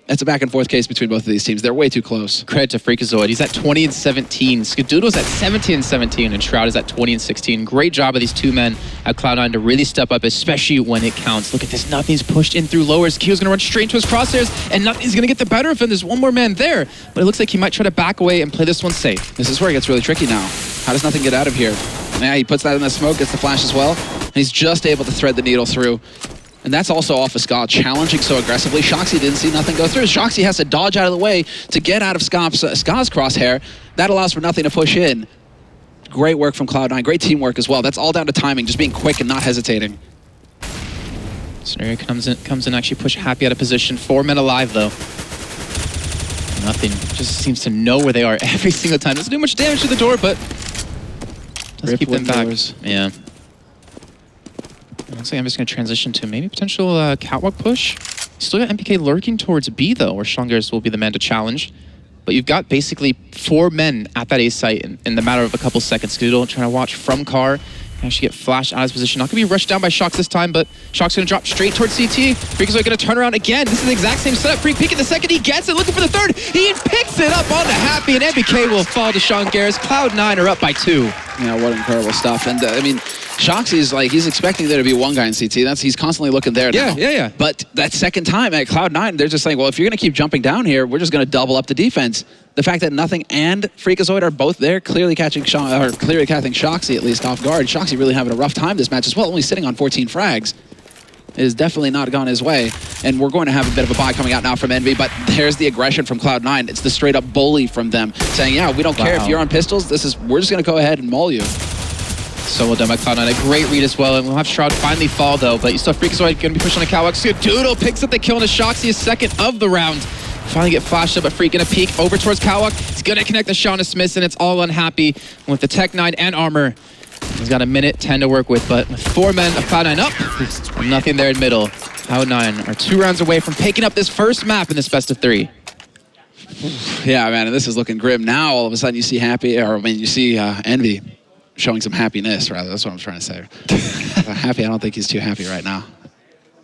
it's a back and forth case between both of these teams. They're way too close. Credit to Freakazoid. He's at 20 and 17. Skadoodle's at 17 and 17, and Shroud is at 20 and 16. Great job of these two men at Cloud9 to really step up, especially when it counts. Look at this. Nothing's pushed in through lowers. Kyo's going to run straight into his crosshairs, and Nothing's going to get the better of him. There's one more man there, but it looks like he might try to back away and play this one safe. This is where it gets really tricky now. How does Nothing get out of here? Yeah, he puts that in the smoke, gets the flash as well, and he's just able to thread the needle through. And that's also off of SCII, challenging so aggressively. Shoxy didn't see Nothing go through. Shoxy has to dodge out of the way to get out of SCII's crosshair. That allows for Nothing to push in. Great work from Cloud9, great teamwork as well. That's all down to timing, just being quick and not hesitating. Scenario comes in, actually push Happy out of position. 4 men alive though. Nothing just seems to know where they are every single time. Doesn't do much damage to the door, but does keep them back. Yeah. Looks like I'm just going to transition to maybe potential catwalk push. Still got MPK lurking towards B though, where Shongers will be the man to challenge. But you've got basically 4 men at that A site in the matter of a couple seconds. Skadoodle trying to watch from car. Actually get flashed out of his position. Not going to be rushed down by Shox this time, but Shox going to drop straight towards CT. Freak is going to turn around again. This is the exact same setup. Freak peeking the second. He gets it, looking for the third. He picks it up onto Happy, and MBK will fall to Sean Garris. Cloud9 are up by 2. Yeah, what incredible stuff. And I mean, Shoxy's like, he's expecting there to be one guy in CT. He's constantly looking there now. Yeah. But that second time at Cloud9, they're just like, well, if you're going to keep jumping down here, we're just going to double up the defense. The fact that Nothing and Freakazoid are both there, clearly catching Shoxy at least off guard. Shoxy really having a rough time this match as well, only sitting on 14 frags. It has definitely not gone his way. And we're going to have a bit of a buy coming out now from Envy, but there's the aggression from Cloud9. It's the straight up bully from them, saying, yeah, we don't care if you're on pistols, we're just going to go ahead and maul you. So well done by Cloud9. A great read as well, and we'll have Shroud finally fall though, but you still have Freakazoid going to be pushed on the catwalk. Skadoodle picks up the kill on the Shoxy, his second of the round. Finally get flashed up, but Freak gonna peek over towards catwalk. He's gonna connect the Shauna Smith, and it's all unhappy with the Tech 9 and armor. He's got a minute 10 to work with, but with 4 men of Cloud9 up, Nothing there in middle. Cloud9 are 2 rounds away from picking up this first map in this best of 3. Yeah, man, and this is looking grim. Now all of a sudden you see you see Envy showing some happiness, rather. That's what I'm trying to say. Happy, I don't think he's too happy right now.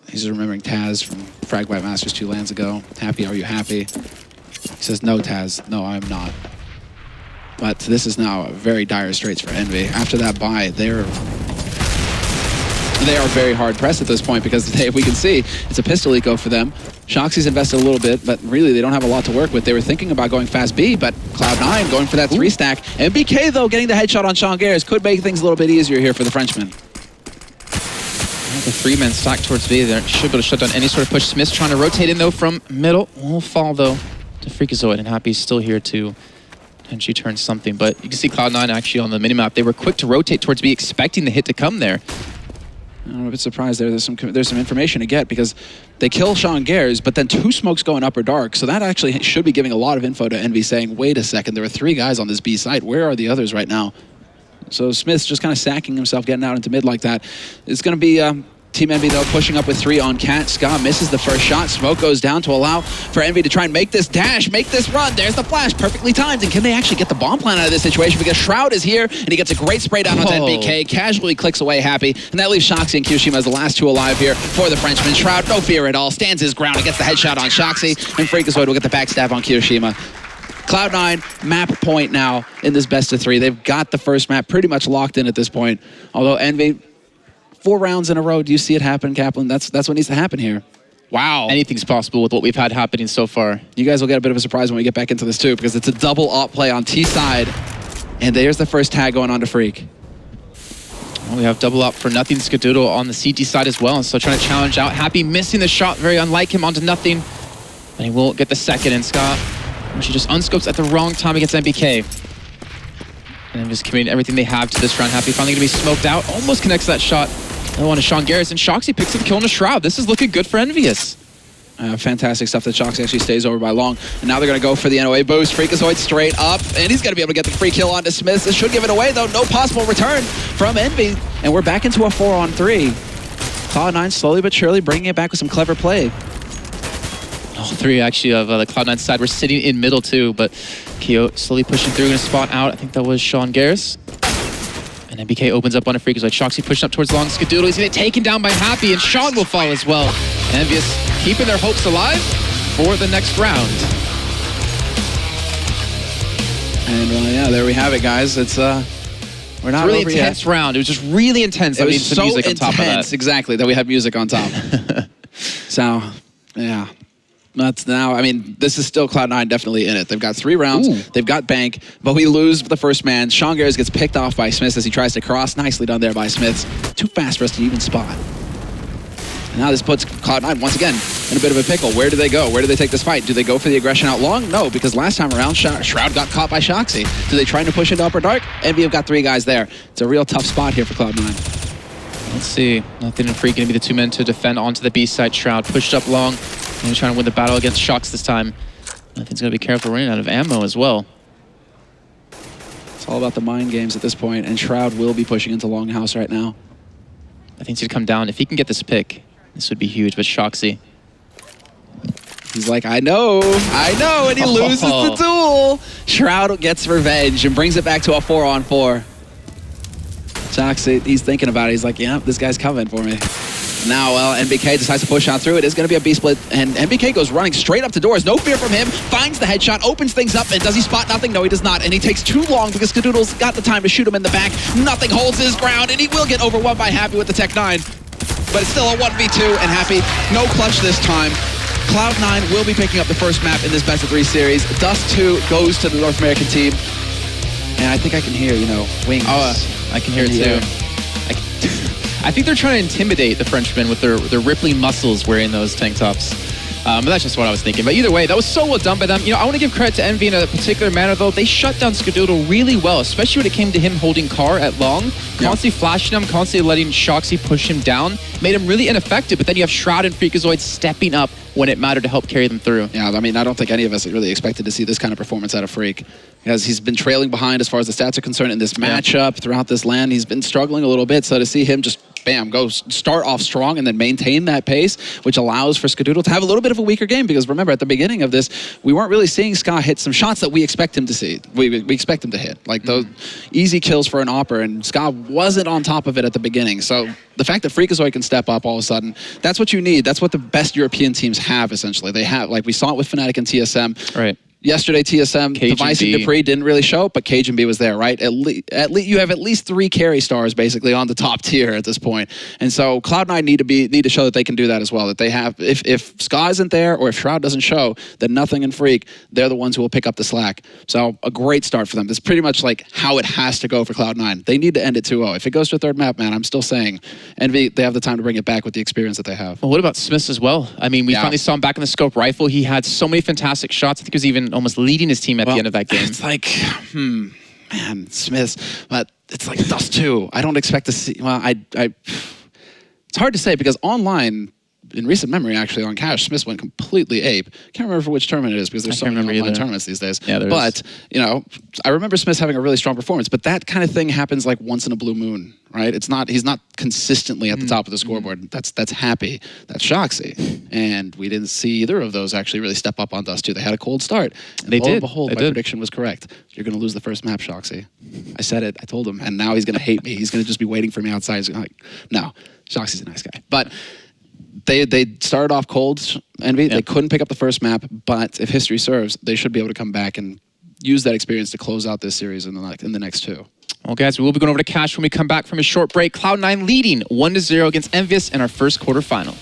He's remembering Taz from Fragmite Masters 2 lands ago. Happy, are you happy? He says, no, Taz. No, I'm not. But this is now very dire straits for Envy. After that bye, they are very hard pressed at this point because we can see it's a pistol eco for them. Shoxy's invested a little bit, but really they don't have a lot to work with. They were thinking about going fast B, but Cloud9 going for that 3-stack. MBK, though, getting the headshot on Sean Garris could make things a little bit easier here for the Frenchman. The 3-man stack towards B there. Should be able to shut down any sort of push. Smith's trying to rotate in though from middle. Will fall though to Freakazoid, and Happy's still here to potentially turn something. But you can see Cloud9 actually on the minimap. They were quick to rotate towards B, expecting the hit to come there. I'm a bit surprised there. There's some information to get because they kill Sean Garris, but then 2 smokes going upper dark. So that actually should be giving a lot of info to Envy, saying, wait a second, there are 3 guys on this B site. Where are the others right now? So Smith's just kind of sacking himself, getting out into mid like that. It's going to be Team Envy, though, pushing up with 3 on Cat. Ska misses the first shot. Smoke goes down to allow for Envy to try and make this dash, make this run. There's the flash, perfectly timed. And can they actually get the bomb plan out of this situation? Because Shroud is here, and he gets a great spray down onto NBK. Casually clicks away Happy, and that leaves Shoxy and Kyoshima as the last 2 alive here for the Frenchman. Shroud, no fear at all, stands his ground and gets the headshot on Shoxy, and Freakazoid will get the backstab on Kyoshima. Cloud9, map point now in this best of 3. They've got the first map pretty much locked in at this point. Although Envy, 4 rounds in a row. Do you see it happen, Kaplan? That's what needs to happen here. Wow. Anything's possible with what we've had happening so far. You guys will get a bit of a surprise when we get back into this too, because it's a double op play on T side. And there's the first tag going on to Freak. Well, we have double up for Nothing Skadoodle on the CT side as well. So trying to challenge out. Happy missing the shot, very unlike him, onto Nothing. And he will get the second, and Scott actually just unscopes at the wrong time against MBK. And just committing everything they have to this round. Happy finally going to be smoked out. Almost connects that shot. Another one to Sean Garris, and Shoxy picks up the kill on the Shroud. This is looking good for EnVyUS. Fantastic stuff that Shoxy actually stays over by long. And now they're going to go for the NOA boost. Freakazoid straight up, and he's going to be able to get the free kill onto Smith. This should give it away, though. No possible return from Envy. And we're back into a 4-on-3. Cloud9 slowly but surely bringing it back with some clever play. All 3 actually of the Cloud9 side were sitting in middle too, but Kyo slowly pushing through and a spot out. I think that was Sean Garris. And MBK opens up on a freak. It's like Shoxy pushing up towards long. Skadoodle, he's gonna get taken down by Happy, and Sean will fall as well. EnVyUS keeping their hopes alive. for the next round. And yeah, there we have it, guys. It's we're not Really over intense yet. round. It was just really intense. It I need was some so music on intense, top of that. exactly, that we had music on top. So, yeah. That's now, I mean, this is still Cloud9 definitely in it. They've got 3 rounds. Ooh. They've got Bank, but we lose the first man. Sean Garris gets picked off by Smith as he tries to cross. Nicely done there by Smith. Too fast for us to even spot. And now this puts Cloud9 once again in a bit of a pickle. Where do they go? Where do they take this fight? Do they go for the aggression out long? No, because last time around, Shroud got caught by Shoxy. Do they try to push into Upper Dark? EnVy have got 3 guys there. It's a real tough spot here for Cloud9. Let's see. Nothing and Free going to be the 2 men to defend onto the B side. Shroud pushed up long. And he's trying to win the battle against Shox this time. Nothing's going to be careful running out of ammo as well. It's all about the mind games at this point, and Shroud will be pushing into Longhouse right now. I think he's going to come down. If he can get this pick, this would be huge. But Shoxy. He's like, I know, and he loses the duel. Shroud gets revenge and brings it back to a 4-on-4. Shoxy, he's thinking about it. He's like, yeah, this guy's coming for me. Now, well, NBK decides to push on through. It is going to be a B-split, and NBK goes running straight up to doors. No fear from him. Finds the headshot, opens things up, and does he spot nothing? No, he does not, and he takes too long because Skadoodle's got the time to shoot him in the back. Nothing holds his ground, and he will get overwhelmed by Happy with the Tech 9. But it's still a 1v2, and Happy, no clutch this time. Cloud9 will be picking up the first map in this best-of-3 series. Dust2 goes to the North American team, and I think I can hear, you know, wings. Oh, I can hear it too. I think they're trying to intimidate the Frenchmen with their rippling muscles wearing those tank tops. But that's just what I was thinking. But either way, that was so well done by them. You know, I want to give credit to EnVy in a particular manner, though. They shut down Skadoodle really well, especially when it came to him holding Car at long. Constantly flashing him, constantly letting Shoxy push him down. Made him really ineffective, but then you have Shroud and Freakazoid stepping up when it mattered to help carry them through. Yeah, I mean, I don't think any of us really expected to see this kind of performance out of Freak. Because he's been trailing behind as far as the stats are concerned in this matchup throughout this LAN. He's been struggling a little bit, so to see him just bam, go start off strong and then maintain that pace, which allows for Skadoodle to have a little bit of a weaker game, because remember, at the beginning of this, we weren't really seeing Ska hit some shots that we expect him to see. We expect him to hit, like those easy kills for an Opper, and Ska wasn't on top of it at the beginning. So the fact that Freakazoid can step up all of a sudden, that's what you need. That's what the best European teams have, essentially. They have, like we saw it with Fnatic and TSM. Right. Yesterday, TSM, Device and Dupree didn't really show, but Cage and B was there, right? At least you have at least 3 carry stars basically on the top tier at this point. And so Cloud9 need to show that they can do that as well. That they have, if Ska isn't there or if Shroud doesn't show, then Nothing and Freak, they're the ones who will pick up the slack. So a great start for them. That's pretty much like how it has to go for Cloud9. They need to end it 2-0. If it goes to a 3rd map, man, I'm still saying EnVy, they have the time to bring it back with the experience that they have. Well, what about Smith as well? I mean, we finally saw him back in the scope rifle. He had so many fantastic shots. I think he was even almost leading his team at the end of that game. It's like, man, Smiths, but it's like Dust2. I don't expect to see, well, it's hard to say because online, in recent memory, actually, on Cash, Smiths went completely ape. Can't remember for which tournament it is because there's so many online tournaments these days. Yeah, but, you know, I remember Smiths having a really strong performance, but that kind of thing happens like once in a blue moon, right? He's not consistently at the top of the scoreboard. That's Happy. That's Shoxy. And we didn't see either of those actually really step up on Dust2. They had a cold start. And they lo did. and behold, my prediction was correct. You're going to lose the first map, Shoxy. I said it. I told him. And now he's going to hate me. He's going to just be waiting for me outside. He's like, no, Shoxy's a nice guy. But they started off cold, EnVy. They couldn't pick up the first map, but if history serves, they should be able to come back and use that experience to close out this series in the next 2. Well, guys, we will be going over to Cash when we come back from a short break. Cloud9 leading 1-0 against EnVyUS in our first quarterfinal.